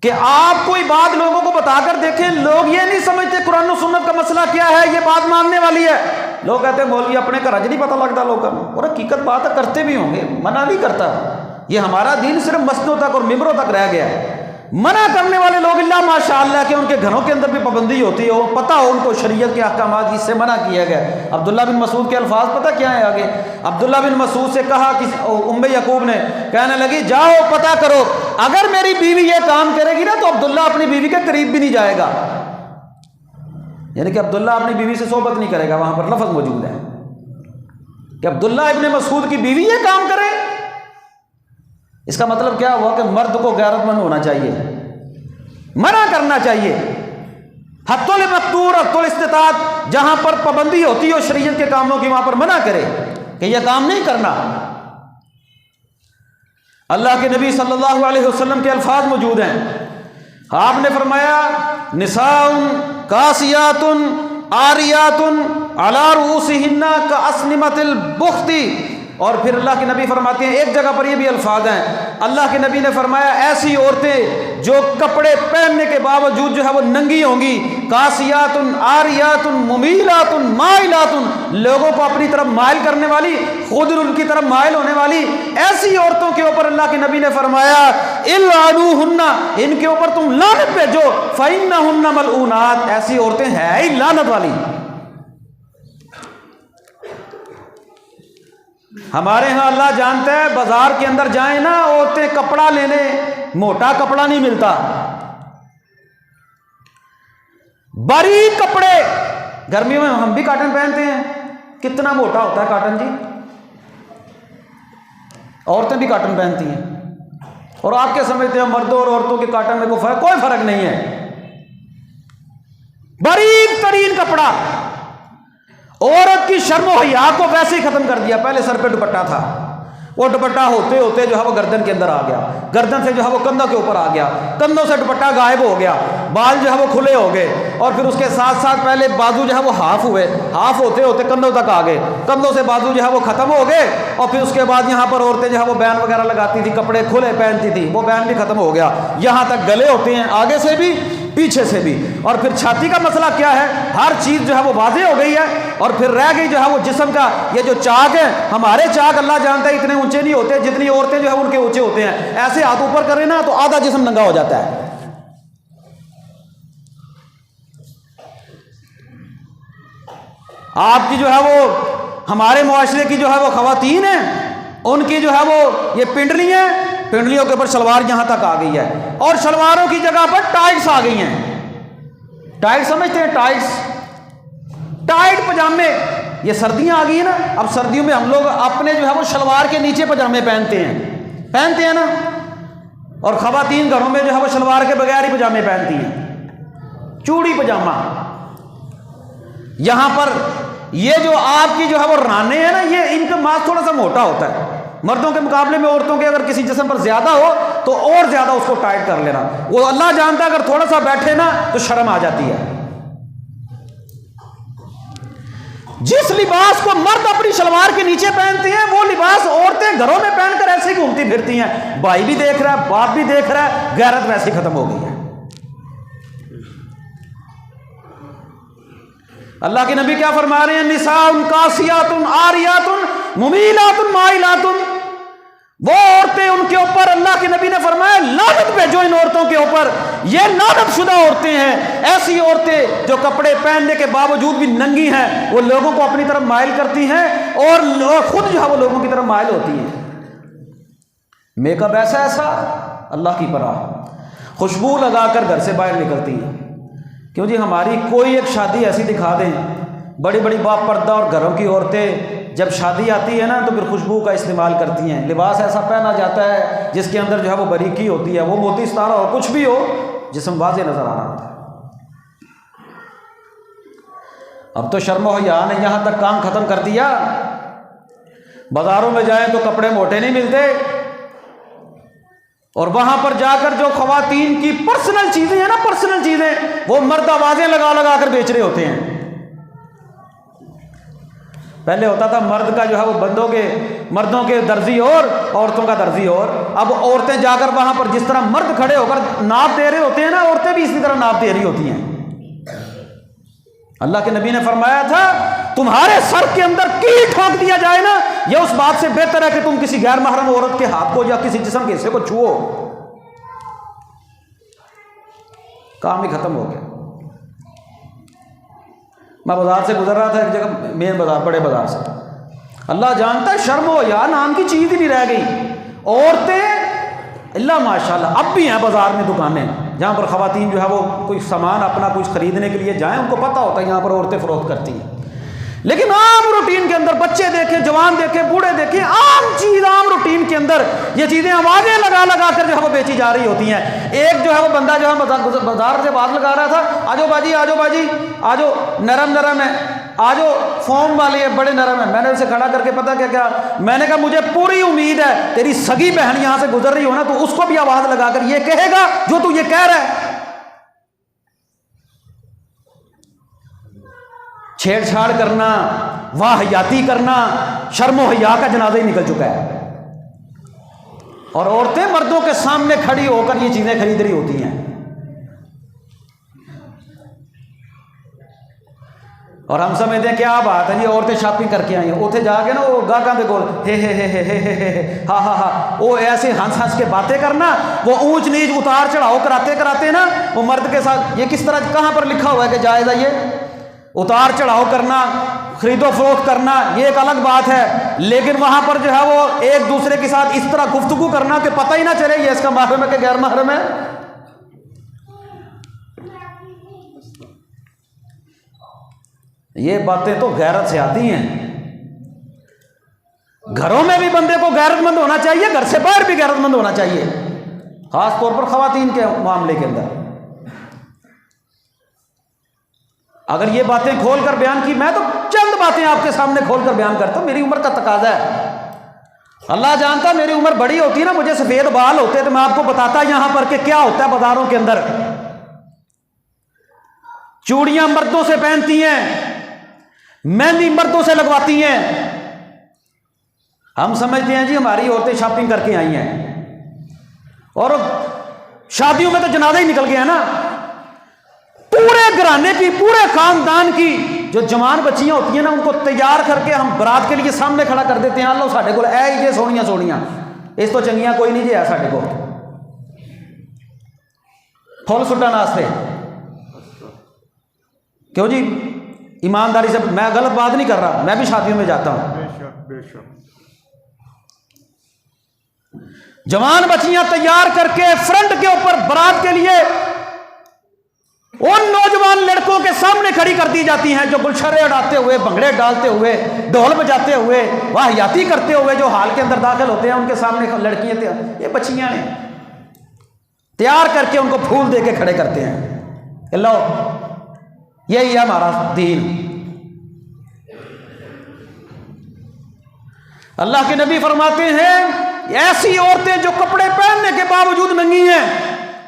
کہ آپ کوئی بات لوگوں کو بتا کر دیکھیں، لوگ یہ نہیں سمجھتے قرآن و سنت کا مسئلہ کیا ہے، یہ بات ماننے والی ہے، لوگ کہتے ہیں مولوی اپنے کا رج نہیں پتہ لگتا لوگوں کو، اور حقیقت بات کرتے بھی ہوں گے، منع نہیں کرتا، یہ ہمارا دین صرف مسجدوں تک اور ممبروں تک رہ گیا ہے۔ منع کرنے والے لوگ اللہ ماشاءاللہ کہ ان کے گھروں کے اندر بھی پابندی ہوتی ہو، پتہ ہو ان کو شریعت کے احکامات اس سے منع کیا گیا۔ عبداللہ بن مسعود کے الفاظ پتہ کیا ہے آگے؟ عبداللہ بن مسعود سے کہا کہ ام یعقوب نے، کہنے لگی جاؤ پتہ کرو، اگر میری بیوی یہ کام کرے گی نا تو عبداللہ اپنی بیوی کے قریب بھی نہیں جائے گا، یعنی کہ عبداللہ اپنی بیوی سے صحبت نہیں کرے گا، وہاں پر لفظ موجود ہے کہ عبداللہ ابن مسعود کی بیوی یہ کام کرے۔ اس کا مطلب کیا ہوا کہ مرد کو غیرت مند ہونا چاہیے، منع کرنا چاہیے، حد المقدور حد الاستطاعت، جہاں پر پابندی ہوتی ہو شریعت کے کاموں کی وہاں پر منع کرے کہ یہ کام نہیں کرنا۔ اللہ کے نبی صلی اللہ علیہ وسلم کے الفاظ موجود ہیں، آپ نے فرمایا نساء کاسیات عاریات علی رؤوسہن کاسنمۃ البخت، اور پھر اللہ کے نبی فرماتے ہیں ایک جگہ پر یہ بھی الفاظ ہیں، اللہ کے نبی نے فرمایا ایسی عورتیں جو کپڑے پہننے کے باوجود جو ہے وہ ننگی ہوں گی، کاسیات عاریات ممیلات مائلات، لوگوں کو اپنی طرف مائل کرنے والی، خود ان کی طرف مائل ہونے والی، ایسی عورتوں کے اوپر اللہ کے نبی نے فرمایا العنوہن، ان کے اوپر تم لعنت بھیجو، فإنہن ملعونات، ایسی عورتیں ہیں ہی لعنت والی۔ ہمارے ہاں اللہ جانتا ہے بازار کے اندر جائیں نا عورتیں کپڑا لینے، موٹا کپڑا نہیں ملتا، باریک کپڑے، گرمیوں میں ہم بھی کاٹن پہنتے ہیں، کتنا موٹا ہوتا ہے کاٹن جی، عورتیں بھی کاٹن پہنتی ہیں، اور آپ کیا سمجھتے ہیں مردوں اور عورتوں کے کاٹن میں کوئی فرق نہیں ہے، باریک ترین کپڑا۔ عورت کی شرم و حیا کو ویسے ہی ختم کر دیا، پہلے سر پہ دوپٹہ تھا، وہ دوپٹہ ہوتے ہوتے جو ہے وہ گردن کے اندر آ گیا، گردن سے جو ہے وہ کندھوں کے اوپر آ گیا، کندھوں سے دوپٹہ غائب ہو گیا، بال جو ہے وہ کھلے ہو گئے، اور پھر اس کے ساتھ ساتھ پہلے بازو جو ہے وہ ہاف ہوئے، ہاف ہوتے ہوتے کندھوں تک آ گئے، کندھوں سے بازو جو ہے وہ ختم ہو گئے، اور پھر اس کے بعد یہاں پر عورتیں جو ہے وہ بین وغیرہ لگاتی تھی، کپڑے کھلے پہنتی تھی، وہ بین بھی ختم ہو گیا، یہاں تک گلے ہوتے ہیں آگے سے بھی پیچھے سے بھی، اور پھر چھاتی کا مسئلہ کیا ہے، ہر چیز جو ہے وہ واضح ہو گئی ہے، اور پھر رہ گئی جو ہے وہ جسم کا یہ جو چاک ہے، ہمارے چاک اللہ جانتا ہے اتنے اونچے نہیں ہوتے جتنی عورتیں جو ہے ان کے اونچے ہوتے ہیں، ایسے ہاتھ اوپر کریں نا تو آدھا جسم ننگا ہو جاتا ہے۔ آپ کی جو ہے وہ ہمارے معاشرے کی جو ہے وہ خواتین ہیں، ان کی جو ہے وہ یہ پنڈلی ہیں، پنڈلیوں کے اوپر شلوار یہاں تک آ گئی ہے، اور شلواروں کی جگہ پر ٹائٹس آ گئی ہیں، ٹائٹ سمجھتے ہیں، ٹائٹ پجامے، یہ سردیاں آ گئی ہیں نا، اب سردیوں میں ہم لوگ اپنے جو ہے وہ شلوار کے نیچے پجامے پہنتے ہیں نا، اور خواتین گھروں میں جو ہے وہ شلوار کے بغیر ہی پجامے پہنتی ہیں، چوڑی پجامہ۔ یہاں پر یہ جو آپ کی جو ہے وہ رانے ہیں نا، یہ ان کا ماس تھوڑا سا موٹا ہوتا ہے، مردوں کے مقابلے میں عورتوں کے اگر کسی جسم پر زیادہ ہو تو اور زیادہ اس کو ٹائٹ کر لینا، وہ اللہ جانتا ہے، اگر تھوڑا سا بیٹھے نا تو شرم آ جاتی ہے۔ جس لباس کو مرد اپنی شلوار کے نیچے پہنتے ہیں وہ لباس عورتیں گھروں میں پہن کر ایسے ہی گھومتی پھرتی ہیں، بھائی بھی دیکھ رہا ہے، باپ بھی دیکھ رہا ہے، غیرت ویسے ہی ختم ہو گئی ہے۔ اللہ کے نبی کیا فرما رہے ہیں، نساء کاسیات عاریات ممیلات مائلات، وہ عورتیں ان کے اوپر اللہ کے نبی نے فرمایا لعنت بھیجو ان عورتوں کے اوپر، یہ لعنت شدہ عورتیں ہیں، ایسی عورتیں جو کپڑے پہننے کے باوجود بھی ننگی ہیں، وہ لوگوں کو اپنی طرف مائل کرتی ہیں اور خود جو ہے وہ لوگوں کی طرف مائل ہوتی ہیں۔ میک اپ ایسا اللہ کی پناہ، خوشبو لگا کر گھر سے باہر نکلتی ہیں، کیوں جی ہماری کوئی ایک شادی ایسی دکھا دیں، بڑی بڑی باپ پردہ اور گھروں کی عورتیں جب شادی آتی ہے نا تو پھر خوشبو کا استعمال کرتی ہیں، لباس ایسا پہنا جاتا ہے جس کے اندر جو ہے وہ باریکی ہوتی ہے، وہ موتی ستارہ ہو کچھ بھی ہو، جسم واضح نظر آ رہا ہوتا ہے۔ اب تو شرم و حیا نے یہاں تک کام ختم کر دیا، بازاروں میں جائیں تو کپڑے موٹے نہیں ملتے، اور وہاں پر جا کر جو خواتین کی پرسنل چیزیں ہیں نا، پرسنل چیزیں، وہ مرد آوازیں لگا لگا کر بیچ رہے ہوتے ہیں۔ پہلے ہوتا تھا مرد کا جو ہے وہ مردوں کے درزی اور عورتوں کا درزی اور، اب عورتیں جا کر وہاں پر جس طرح مرد کھڑے ہو کر ناپ دے رہے ہوتے ہیں نا، عورتیں بھی اسی طرح ناپ دے رہی ہوتی ہیں۔ اللہ کے نبی نے فرمایا تھا تمہارے سر کے اندر کیل ٹھونک دیا جائے نا، یہ اس بات سے بہتر ہے کہ تم کسی غیر محرم عورت کے ہاتھ کو یا کسی جسم کے حصے کو چھوؤ۔ کام ہی ختم ہو گیا۔ میں بازار سے گزر رہا تھا ایک جگہ، مین بازار، بڑے بازار سے، اللہ جانتا ہے شرم و حیا نام کی چیز ہی نہیں رہ گئی۔ عورتیں اللہ ماشاءاللہ اب بھی ہیں بازار میں دکانیں جہاں پر خواتین جو ہے وہ کوئی سامان اپنا کچھ خریدنے کے لیے جائیں، ان کو پتہ ہوتا ہے یہاں پر عورتیں فروخت کرتی ہیں، لیکن عام روٹین کے اندر بچے دیکھیں، جوان دیکھیں، بوڑھے دیکھیں، عام چیز، عام روٹین کے اندر یہ چیزیں آوازیں لگا لگا کر جو ہے وہ بیچی جا رہی ہوتی ہیں۔ ایک جو ہے وہ بندہ جو ہے بازار سے آواز لگا رہا تھا، آجو باجی، آجو باجی، آجو، نرم نرم ہے، آجو، فوم والی ہے، بڑے نرم ہے۔ میں نے اسے کھڑا کر کے پتا کیا میں نے کہا مجھے پوری امید ہے تیری سگی بہن یہاں سے گزر رہی ہو نا تو اس کو بھی آواز لگا کر یہ کہے گا جو تو یہ کہہ رہا ہے۔ چھیڑ چھاڑ کرنا، واہیاتی کرنا، شرم و حیا کا جنازہ ہی نکل چکا ہے، اور عورتیں مردوں کے سامنے کھڑی ہو کر یہ چیزیں خرید رہی ہوتی ہیں۔ اور ہم سمجھتے ہیں کیا بات ہے، یہ عورتیں شاپنگ کر کے آئی ہیں، اتنے جا کے نا وہ گاہکاں دے گول ہا ہا ہا، وہ ایسے ہنس ہنس کے باتیں کرنا، وہ اونچ نیچ اتار چڑھاؤ کراتے نا وہ مرد کے ساتھ، یہ کس طرح کہاں پر لکھا ہوا ہے کہ جائز ہے یہ اتار چڑھاؤ کرنا، خرید و فروخت کرنا، یہ ایک الگ بات ہے، لیکن وہاں پر جو ہے وہ ایک دوسرے کے ساتھ اس طرح گفتگو کرنا کہ پتہ ہی نہ چلے یہ اس کا محرم ہے کہ غیر محرم ہے۔ یہ باتیں تو غیرت سے آتی ہیں۔ گھروں میں بھی بندے کو غیرت مند ہونا چاہیے، گھر سے باہر بھی غیرت مند ہونا چاہیے، خاص طور پر خواتین کے معاملے کے اندر۔ اگر یہ باتیں کھول کر بیان کی، میں تو چند باتیں آپ کے سامنے کھول کر بیان کرتا ہوں، میری عمر کا تقاضا ہے۔ اللہ جانتا میری عمر بڑی ہوتی ہے نا، مجھے سفید بال ہوتے تو میں آپ کو بتاتا یہاں پر کہ کیا ہوتا ہے بازاروں کے اندر۔ چوڑیاں مردوں سے پہنتی ہیں، مہندی مردوں سے لگواتی ہیں۔ ہم سمجھتے ہیں جی ہماری عورتیں شاپنگ کر کے آئی ہیں، اور شادیوں میں تو جنازہ ہی نکل گیا نا۔ پورے گھرانے کی، پورے خاندان کی جو جوان بچیاں ہوتی ہیں نا، ان کو تیار کر کے ہم برات کے لیے سامنے کھڑا کر دیتے ہیں۔ اللہ ساڈے کول اے ہی جے سونیاں سونیاں، اس تو چنگیاں کوئی نہیں جی ہے ساڈے کول، پھول سٹن واسطے۔ کیوں جی؟ ایمانداری سے میں غلط بات نہیں کر رہا، میں بھی شادیوں میں جاتا ہوں۔ بے شک جوان بچیاں تیار کر کے فرنٹ کے اوپر برات کے لیے ان نوجوان لڑکوں کے سامنے کھڑی کر دی جاتی ہیں، جو گلشرے اڑاتے ہوئے، بھنگڑے ڈالتے ہوئے، ڈھول بجاتے ہوئے، واہیاتی کرتے ہوئے جو حال کے اندر داخل ہوتے ہیں، ان کے سامنے لڑکیاں یہ بچیاں نے تیار کر کے ان کو پھول دے کے کھڑے کرتے ہیں۔ لو یہی ہے ہمارا دین۔ اللہ کے نبی فرماتے ہیں ایسی عورتیں جو کپڑے پہننے کے باوجود ننگی ہیں،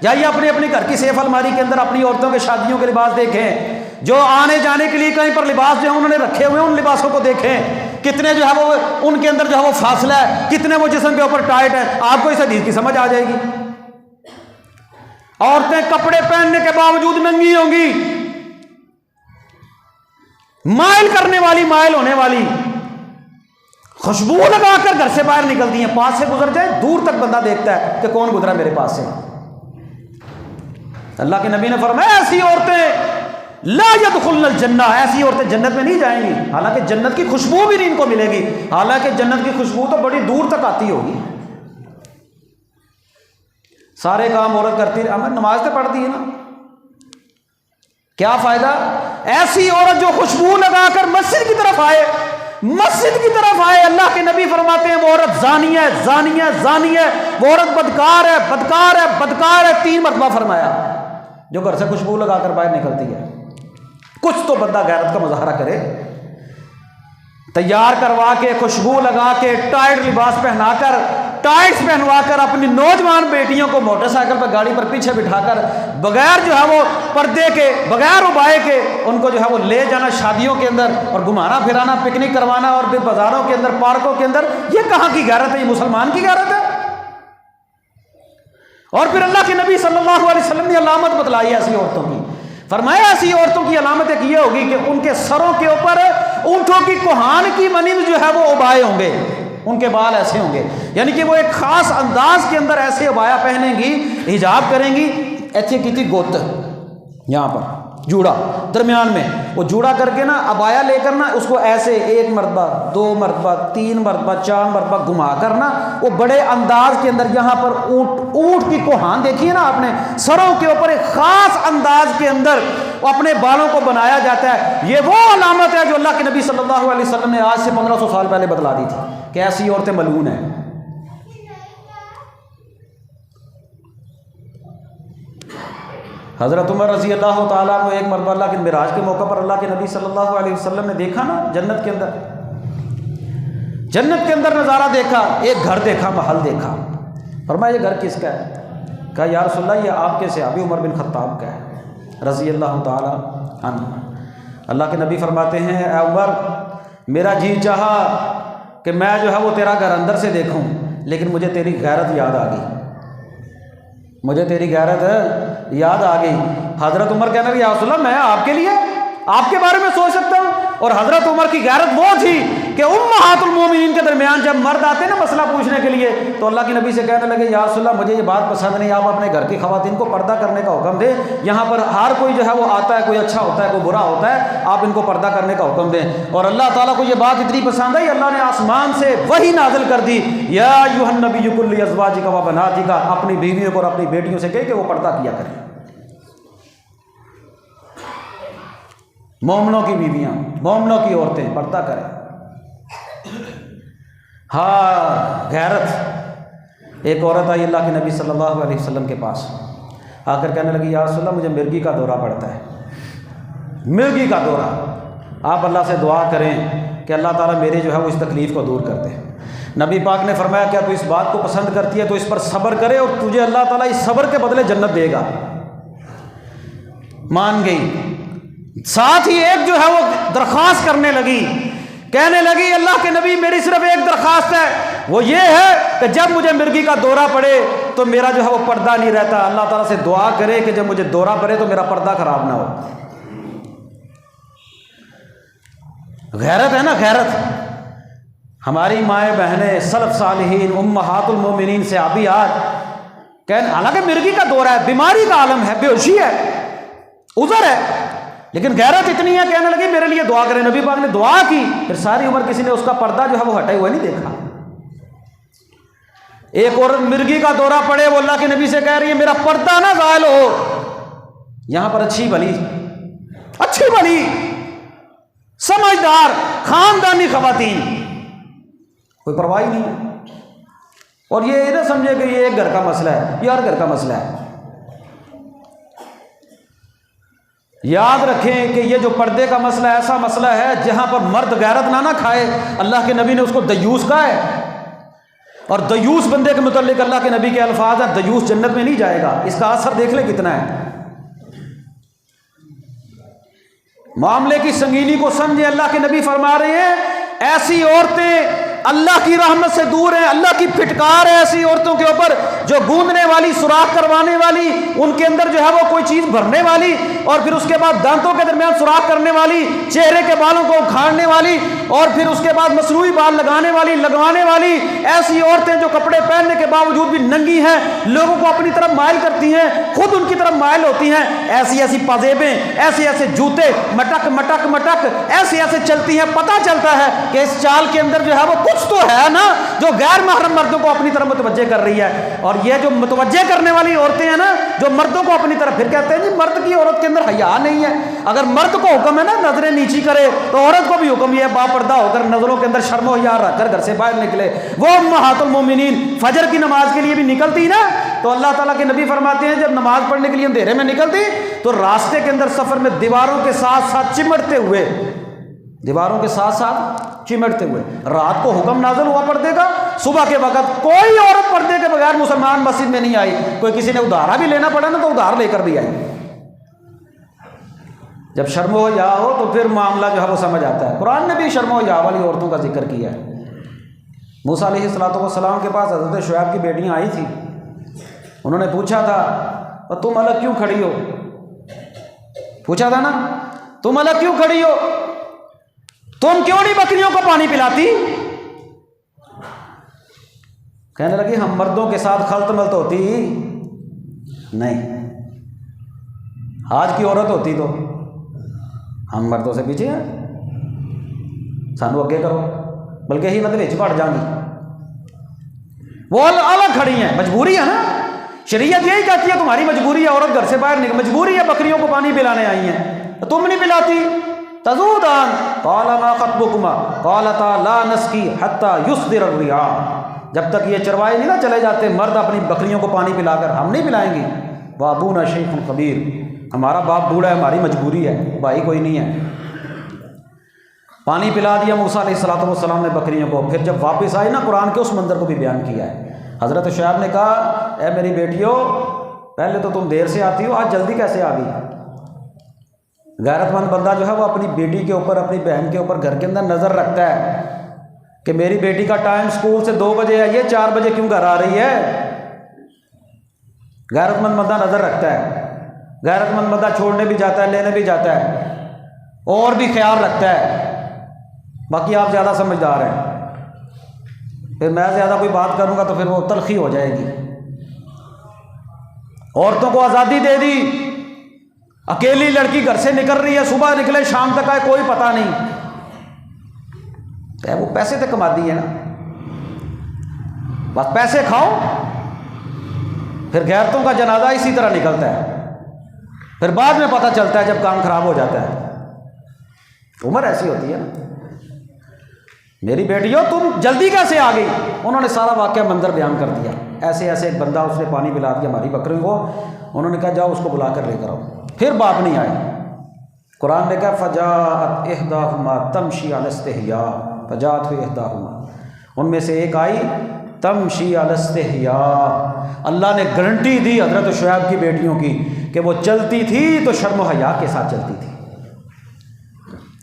جائیے اپنے اپنے گھر کی سیف الماری کے اندر اپنی عورتوں کے شادیوں کے لباس دیکھیں، جو آنے جانے کے لیے کہیں پر لباس جو ہے انہوں نے رکھے ہوئے ہیں، ان لباسوں کو دیکھیں کتنے جو ہے وہ ان کے اندر جو ہے وہ فاصلہ ہے، کتنے وہ جسم کے اوپر ٹائٹ ہے، آپ کو اس حدیث کی سمجھ آ جائے گی۔ عورتیں کپڑے پہننے کے باوجود ننگی ہوں گی، مائل کرنے والی، مائل ہونے والی، خوشبو لگا کر گھر سے باہر نکلتی ہیں، پاس سے گزر جائے دور تک بندہ دیکھتا ہے کہ کون گزرا میرے پاس سے۔ اللہ کے نبی نے فرمایا ایسی عورتیں لا يدخلن الجنہ، ایسی عورتیں جنت میں نہیں جائیں گی، حالانکہ جنت کی خوشبو بھی نہیں ان کو ملے گی، حالانکہ جنت کی خوشبو تو بڑی دور تک آتی ہوگی۔ سارے کام عورت کرتی ہے، ہمیں نماز تو پڑھتی ہے نا، کیا فائدہ؟ ایسی عورت جو خوشبو لگا کر مسجد کی طرف آئے، مسجد کی طرف آئے، اللہ کے نبی فرماتے ہیں وہ عورت زانی ہے، زانی ہے، زانی ہے، وہ عورت بدکار ہے، بدکار ہے، بدکار ہے، 3 مرتبہ فرمایا۔ جو گھر سے خوشبو لگا کر باہر نکلتی ہے، کچھ تو بندہ غیرت کا مظاہرہ کرے، تیار کروا کے، خوشبو لگا کے، ٹائٹ لباس پہنا کر، ٹائٹس پہنوا کر اپنی نوجوان بیٹیوں کو موٹر سائیکل پر، گاڑی پر پیچھے بٹھا کر بغیر جو ہے وہ پردے کے، بغیر ابائے کے ان کو جو ہے وہ لے جانا شادیوں کے اندر اور گھمانا پھرانا، پکنک کروانا، اور پھر بازاروں کے اندر، پارکوں کے اندر، یہ کہاں کی غیرت ہے؟ یہ مسلمان کی غیرت ہے؟ اور پھر اللہ کے نبی صلی اللہ علیہ وسلم نے علامت بتلائی ایسی عورتوں کی، فرمایا ایسی عورتوں کی علامت ایک یہ ہوگی کہ ان کے سروں کے اوپر اونٹوں کی کوہان کی مانند جو ہے وہ ابائے ہوں گے، ان کے بال ایسے ہوں گے، یعنی کہ وہ ایک خاص انداز کے اندر ایسے ابایا پہنیں گی، حجاب کریں گی، ایسے کی تھی گوت یہاں پر جوڑا درمیان میں، وہ جوڑا کر کے نا ابایا لے کر نا اس کو ایسے 1 مرتبہ 2 مرتبہ 3 مرتبہ 4 مرتبہ گھما کر نا وہ بڑے انداز کے اندر، یہاں پر اونٹ کی کوہان دیکھیے نا آپ نے، سروں کے اوپر ایک خاص انداز کے اندر وہ اپنے بالوں کو بنایا جاتا ہے۔ یہ وہ علامت ہے جو اللہ کے نبی صلی اللہ علیہ وسلم نے آج سے 1500 سال پہلے بتلا دی تھی کہ ایسی عورتیں ملعون ہیں۔ حضرت عمر رضی اللہ تعالیٰ کو ایک مرتبہ اللہ کے معراج کے موقع پر اللہ کے نبی صلی اللہ علیہ وسلم نے دیکھا نا جنت کے اندر نظارہ دیکھا، ایک گھر دیکھا، محل دیکھا، فرمایا یہ گھر کس کا ہے؟ کہا یا رسول اللہ یہ آپ کے صحابی عمر بن خطاب کا ہے رضی اللہ تعالیٰ عنہ۔ اللہ کے نبی فرماتے ہیں اے عمر میرا جی چاہا کہ میں جو ہے وہ تیرا گھر اندر سے دیکھوں، لیکن مجھے تیری غیرت یاد آ گئی، مجھے تیری غیرت یاد آ گئی۔ حضرت عمر کہنے لگے یا رسول اللہ میں آپ کے لیے آپ کے بارے میں سوچ سکتا ہوں؟ اور حضرت عمر کی غیرت وہ تھی کہ امہات المومنین کے درمیان جب مرد آتے نا مسئلہ پوچھنے کے لیے تو اللہ کے نبی سے کہنے لگے یا رسول اللہ مجھے یہ بات پسند نہیں، آپ اپنے گھر کی خواتین کو پردہ کرنے کا حکم دیں، یہاں پر ہر کوئی جو ہے وہ آتا ہے، کوئی اچھا ہوتا ہے کوئی برا ہوتا ہے، آپ ان کو پردہ کرنے کا حکم دیں۔ اور اللہ تعالیٰ کو یہ بات اتنی پسند آئی، اللہ نے آسمان سے وحی نازل کر دی یا ایھا النبی قل لازواجک و بناتک، اپنی بیویوں کو اور اپنی بیٹیوں سے کہے کہ وہ پردہ کیا کریں، مومنوں کی بیویاں، مومنوں کی عورتیں پردہ کریں۔ ہاں غیرت۔ ایک عورت آئی اللہ کے نبی صلی اللہ علیہ وسلم کے پاس، آ کر کہنے لگی یا رسول اللہ مجھے مرگی کا دورہ پڑتا ہے، مرگی کا دورہ، آپ اللہ سے دعا کریں کہ اللہ تعالیٰ میرے جو ہے وہ اس تکلیف کو دور کر دے۔ نبی پاک نے فرمایا کیا تو اس بات کو پسند کرتی ہے تو اس پر صبر کرے اور تجھے اللہ تعالیٰ اس صبر کے بدلے جنت دے گا۔ مان گئی۔ ساتھ ہی ایک جو ہے وہ درخواست کرنے لگی، کہنے لگی اللہ کے نبی میری صرف ایک درخواست ہے، وہ یہ ہے کہ جب مجھے مرگی کا دورہ پڑے تو میرا جو ہے وہ پردہ نہیں رہتا، اللہ تعالیٰ سے دعا کرے کہ جب مجھے دورہ پڑے تو میرا پردہ خراب نہ ہو۔ غیرت ہے نا، غیرت۔ ہماری مائیں بہنیں، سلف صالحین، امہات المومنین، صحابیات کہنے، حالانکہ مرگی کا دورہ ہے، بیماری کا عالم ہے، بے ہوشی ہے، عذر ہے، لیکن غیرت اتنی ہے، کہنے لگی میرے لیے دعا کرے۔ نبی پاک نے دعا کی، پھر ساری عمر کسی نے اس کا پردہ جو ہے وہ ہٹے ہوئے نہیں دیکھا۔ ایک عورت مرگی کا دورہ پڑے، وہ اللہ کے نبی سے کہہ رہی ہے میرا پردہ نہ زائل ہو۔ یہاں پر اچھی بھلی سمجھدار خاندانی خواتین، کوئی پرواہ نہیں ہے، اور یہ نہ سمجھے کہ یہ ایک گھر کا مسئلہ ہے، یہ ہر گھر کا مسئلہ ہے۔ یاد رکھیں کہ یہ جو پردے کا مسئلہ ایسا مسئلہ ہے جہاں پر مرد غیرت نہ کھائے، اللہ کے نبی نے اس کو دیوس کہا ہے، اور دیوس بندے کے متعلق اللہ کے نبی کے الفاظ ہیں دیوس جنت میں نہیں جائے گا۔ اس کا اثر دیکھ لیں کتنا ہے۔ معاملے کی سنگینی کو سمجھے، اللہ کے نبی فرما رہے ہیں ایسی عورتیں اللہ کی رحمت سے دور ہیں، اللہ کی پھٹکار ہے ایسی عورتوں کے اوپر جو گوندنے والی، سوراخ کروانے والی، ان کے اندر جو ہے وہ کوئی چیز بھرنے والی، اور پھر اس کے بعد دانتوں کے درمیان سوراخ کرنے والی، چہرے کے بالوں کو اکھاڑنے والی، اور پھر اس کے بعد مصنوعی بال لگانے والی ایسی عورتیں جو کپڑے پہننے کے باوجود بھی ننگی ہیں، لوگوں کو اپنی طرف مائل کرتی ہیں، خود ان کی طرف مائل ہوتی ہیں، ایسی پازیبیں، ایسے جوتے، مٹک ایسے چلتی ہیں۔ پتہ چلتا ہے کہ اس چال کے اندر جو ہے وہ کچھ تو ہے نا جو غیر محرم مردوں کو اپنی طرف متوجہ کر رہی ہے۔ اور یہ جو متوجہ کرنے والی عورتیں ہیں نا جو مردوں کو اپنی طرف، پھر کہتے ہیں جی مرد کی عورت کے اندر حیا نہیں ہے۔ اگر مرد کو حکم ہے نا نظریں نیچی کرے، تو عورت کو بھی حکم یہ ہے با پردہ ہو کر نظروں کے اندر شرم و حیا رکھ کر گھر سے باہر نکلے۔ وہ امہات المومنین فجر کی نماز کے لیے بھی نکلتی نا، تو اللہ تعالیٰ کے نبی فرماتے ہیں جب نماز پڑھنے کے لیے اندھیرے میں نکلتی تو راستے کے اندر سفر میں دیواروں کے ساتھ ساتھ چمٹتے ہوئے رات کو حکم نازل ہوا پردے کا، صبح کے وقت کوئی عورت پردے کے بغیر مسلمان مسجد میں نہیں آئی۔ کوئی کسی نے ادھارا بھی لینا پڑا نا تو ادھار لے کر بھی آئی۔ جب شرم و حیا ہو تو پھر معاملہ جو ہے وہ سمجھ آتا ہے۔ قرآن نے بھی شرم و حیا والی عورتوں کا ذکر کیا ہے۔ موسیٰ علیہ السلام کے پاس حضرت شعیب کی بیٹیاں آئی تھیں، انہوں نے پوچھا تھا تم الگ کیوں کھڑی ہو؟ پوچھا تھا نا تم الگ کیوں کھڑی ہو، تم کیوں نہیں بکریوں کو پانی پلاتی؟ کہنے لگی ہم مردوں کے ساتھ خلط ملط ہوتی نہیں، آج کی عورت ہوتی تو ہم مردوں سے پیچھے ہیں، سانو اگے کرو، بلکہ ہی مطلب پڑ جائیں گی۔ وہ الگ کھڑی ہیں، مجبوری ہے نا، شریعت یہی کہتی ہے تمہاری مجبوری ہے، عورت گھر سے باہر نکل، مجبوری ہے، بکریوں کو پانی پلانے آئی ہیں، تم نہیں پلاتی۔ تذودان قال ما خطبكما قالتا لا نسقي حتى يصدر الرعاء، جب تک یہ چروائے نہیں نا چلے جاتے مرد اپنی بکریوں کو پانی پلا کر، ہم نہیں پلائیں گے۔ وابونا شیخ کبیر، ہمارا باپ بوڑھا ہے، ہماری مجبوری ہے، بھائی کوئی نہیں ہے۔ پانی پلا دیا موسیٰ علیہ السلام نے بکریوں کو۔ پھر جب واپس آئے نا قرآن کے اس منظر کو بھی بیان کیا ہے۔ حضرت شعیب نے کہا اے میری بیٹیوں پہلے تو تم دیر سے آتی ہو، آج جلدی کیسے آ گئی؟ غیرت مند بندہ جو ہے وہ اپنی بیٹی کے اوپر، اپنی بہن کے اوپر گھر کے اندر نظر رکھتا ہے کہ میری بیٹی کا ٹائم سکول سے 2 بجے ہے، یہ 4 بجے کیوں گھر آ رہی ہے؟ غیرت مند بندہ نظر رکھتا ہے، غیرت مند بندہ چھوڑنے بھی جاتا ہے، لینے بھی جاتا ہے، اور بھی خیال رکھتا ہے۔ باقی آپ زیادہ سمجھدار ہیں، پھر میں زیادہ کوئی بات کروں گا تو پھر وہ تلخی ہو جائے گی۔ عورتوں کو آزادی دے دی، اکیلی لڑکی گھر سے نکل رہی ہے، صبح نکلے شام تک آئے کوئی پتہ نہیں، وہ پیسے تو کما دی ہے نا، بس پیسے کھاؤ۔ پھر غیرتوں کا جنازہ اسی طرح نکلتا ہے، پھر بعد میں پتہ چلتا ہے جب کام خراب ہو جاتا ہے۔ عمر ایسی ہوتی ہے نا۔ میری بیٹیوں تم جلدی کیسے آ گئی؟ انہوں نے سارا واقعہ منظر بیان کر دیا، ایسے ایک بندہ اس نے پانی پلا دیا ہماری بکری کو، انہوں نے کہا جاؤ اس کو بلا کر لے کر آؤ۔ پھر باپ نہیں آئے۔ قرآن نے کہا فجاءت احداہما تمشی علی استحیاء، فجاءت احداہما، ان میں سے ایک آئی تمشی علی استحیاء، اللہ نے گارنٹی دی حضرت شعیب کی بیٹیوں کی کہ وہ چلتی تھی تو شرم و حیا کے ساتھ چلتی تھی۔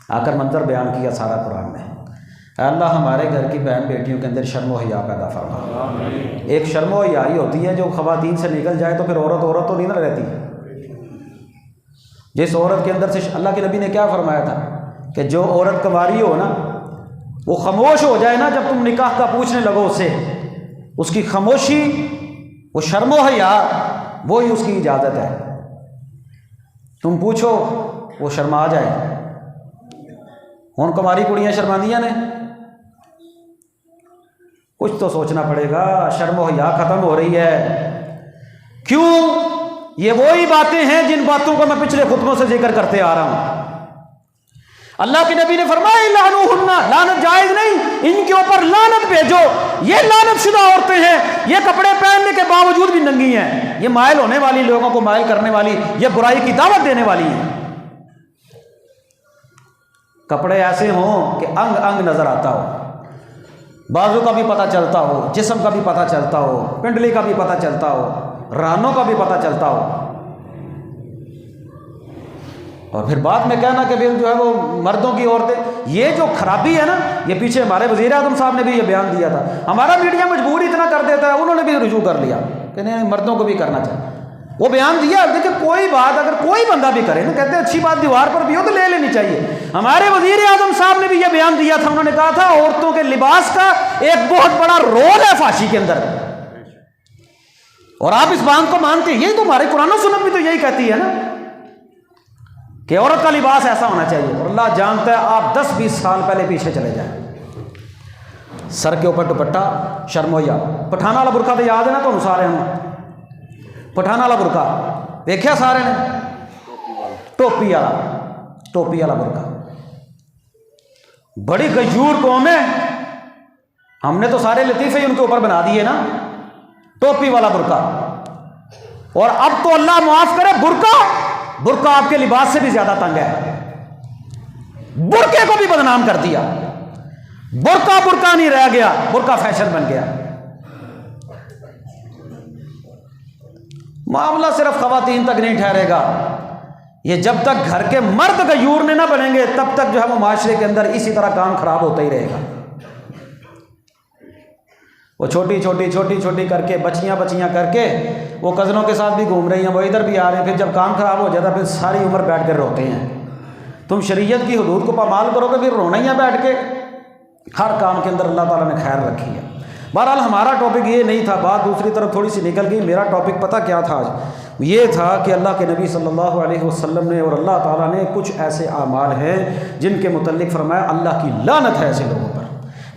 آ کر منظر بیان کیا سارا قرآن میں۔ اے اللہ ہمارے گھر کی بہن بیٹیوں کے اندر شرم و حیا پیدا فرما۔ ایک شرم و حیا ہی ہوتی ہے جو خواتین سے نکل جائے تو پھر عورت تو نہیں نہ رہتی۔ جس عورت کے اندر سے اللہ کے نبی نے کیا فرمایا تھا کہ جو عورت کنواری ہو نا وہ خاموش ہو جائے نا، جب تم نکاح کا پوچھنے لگو اس سے، اس کی خاموشی، وہ شرم و حیا، وہی اس کی اجازت ہے۔ تم پوچھو وہ شرما جائے۔ ہوں کماری کڑیاں شرماندیاں نے، کچھ تو سوچنا پڑے گا۔ شرم و حیا ختم ہو رہی ہے۔ کیوں؟ یہ وہی باتیں ہیں جن باتوں کو میں پچھلے خطبوں سے ذکر کرتے آ رہا ہوں۔ اللہ کے نبی نے فرمایا لعنوہن، لعنت جائز نہیں، ان کے اوپر لعنت بھیجو۔ یہ لعنت شدہ عورتیں ہیں، یہ کپڑے پہننے کے باوجود بھی ننگی ہیں، یہ مائل ہونے والی، لوگوں کو مائل کرنے والی، یہ برائی کی دعوت دینے والی ہیں۔ کپڑے ایسے ہوں کہ انگ انگ نظر آتا ہو، بازو کا بھی پتہ چلتا ہو، جسم کا بھی پتہ چلتا ہو، پنڈلی کا بھی پتہ چلتا ہو، رانوں کا بھی پتہ چلتا ہو، اور پھر بعد میں کہنا کہ پھر جو ہے وہ مردوں کی عورتیں۔ یہ جو خرابی ہے نا، یہ پیچھے ہمارے وزیر اعظم صاحب نے بھی یہ بیان دیا تھا۔ ہمارا میڈیا مجبور اتنا کر دیتا ہے، انہوں نے بھی رجوع کر لیا کہ نہیں مردوں کو بھی کرنا چاہیے۔ وہ بیان دیا، دیکھیں کوئی بات اگر کوئی بندہ بھی کرے نا، کہتے ہیں اچھی بات دیوار پر بھی ہو تو لے لینی چاہیے۔ ہمارے وزیر اعظم صاحب نے بھی یہ بیان دیا تھا، انہوں نے کہا تھا عورتوں کے لباس کا ایک بہت بڑا رول ہے فحاشی کے اندر، اور آپ اس بات کو مانتے ہیں۔ یہی تو ہمارے قرآن و سنت بھی تو یہی کہتی ہے نا کہ عورت کا لباس ایسا ہونا چاہیے، اور اللہ جانتا ہے آپ 10-20 سال پہلے پیچھے چلے جائیں، سر کے اوپر دوپٹہ، شرم و حیا۔ پٹھان والا برقع تو یاد ہے نا تو سارے ہم پٹھان والا برقع دیکھا سارے نے، ٹوپی والا برقع۔ بڑی غیور قوم ہے، ہم نے تو سارے لطیفے ہی ان کے اوپر بنا دیے نا، ٹوپی والا برقع۔ اور اب تو اللہ معاف کرے برقع آپ کے لباس سے بھی زیادہ تنگ ہے، برقعے کو بھی بدنام کر دیا۔ برقع نہیں رہ گیا، برقع فیشن بن گیا۔ معاملہ صرف خواتین تک نہیں ٹھہرے گا، یہ جب تک گھر کے مرد غیور نہ بنیں گے تب تک جو ہے وہ معاشرے کے اندر اسی طرح کام خراب ہوتا ہی رہے گا۔ وہ چھوٹی چھوٹی کر کے بچیاں کر کے وہ کزنوں کے ساتھ بھی گھوم رہی ہیں، وہ ادھر بھی آ رہے ہیں، پھر جب کام خراب ہو جاتا پھر ساری عمر بیٹھ کر روتے ہیں۔ تم شریعت کی حدود کو پامال کرو گے پھر رونا ہی ہے بیٹھ کے۔ ہر کام کے اندر اللہ تعالیٰ نے خیر رکھی ہے۔ بہرحال ہمارا ٹاپک یہ نہیں تھا، بات دوسری طرف تھوڑی سی نکل گئی۔ میرا ٹاپک پتہ کیا تھا آج؟ یہ تھا کہ اللہ کے نبی صلی اللہ علیہ وسلم نے اور اللہ تعالیٰ نے کچھ ایسے اعمال ہیں جن کے متعلق فرمایا اللہ کی لعنت ہے ایسے لوگوں پر،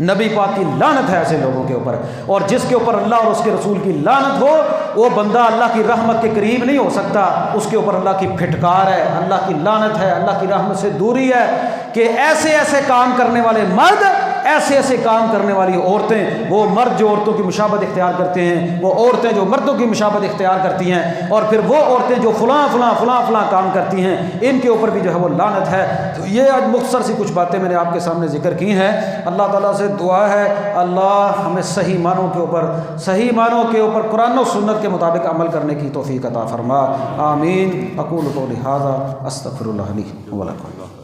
نبی پاک کی لعنت ہے ایسے لوگوں کے اوپر، اور جس کے اوپر اللہ اور اس کے رسول کی لعنت ہو وہ بندہ اللہ کی رحمت کے قریب نہیں ہو سکتا، اس کے اوپر اللہ کی پھٹکار ہے، اللہ کی لعنت ہے، اللہ کی رحمت سے دوری ہے کہ ایسے کام کرنے والے مرد، ایسے کام کرنے والی عورتیں، وہ مرد جو عورتوں کی مشابہت اختیار کرتے ہیں، وہ عورتیں جو مردوں کی مشابہت اختیار کرتی ہیں، اور پھر وہ عورتیں جو فلاں کام کرتی ہیں، ان کے اوپر بھی جو ہے وہ لعنت ہے۔ تو یہ آج مختصر سی کچھ باتیں میں نے آپ کے سامنے ذکر کی ہیں۔ اللہ تعالیٰ سے دعا ہے اللہ ہمیں صحیح معنوں کے اوپر قرآن و سنت کے مطابق عمل کرنے کی توفیق عطا فرما، آمین۔ اقول قولی ھذا استغفر اللہ لی و لکم۔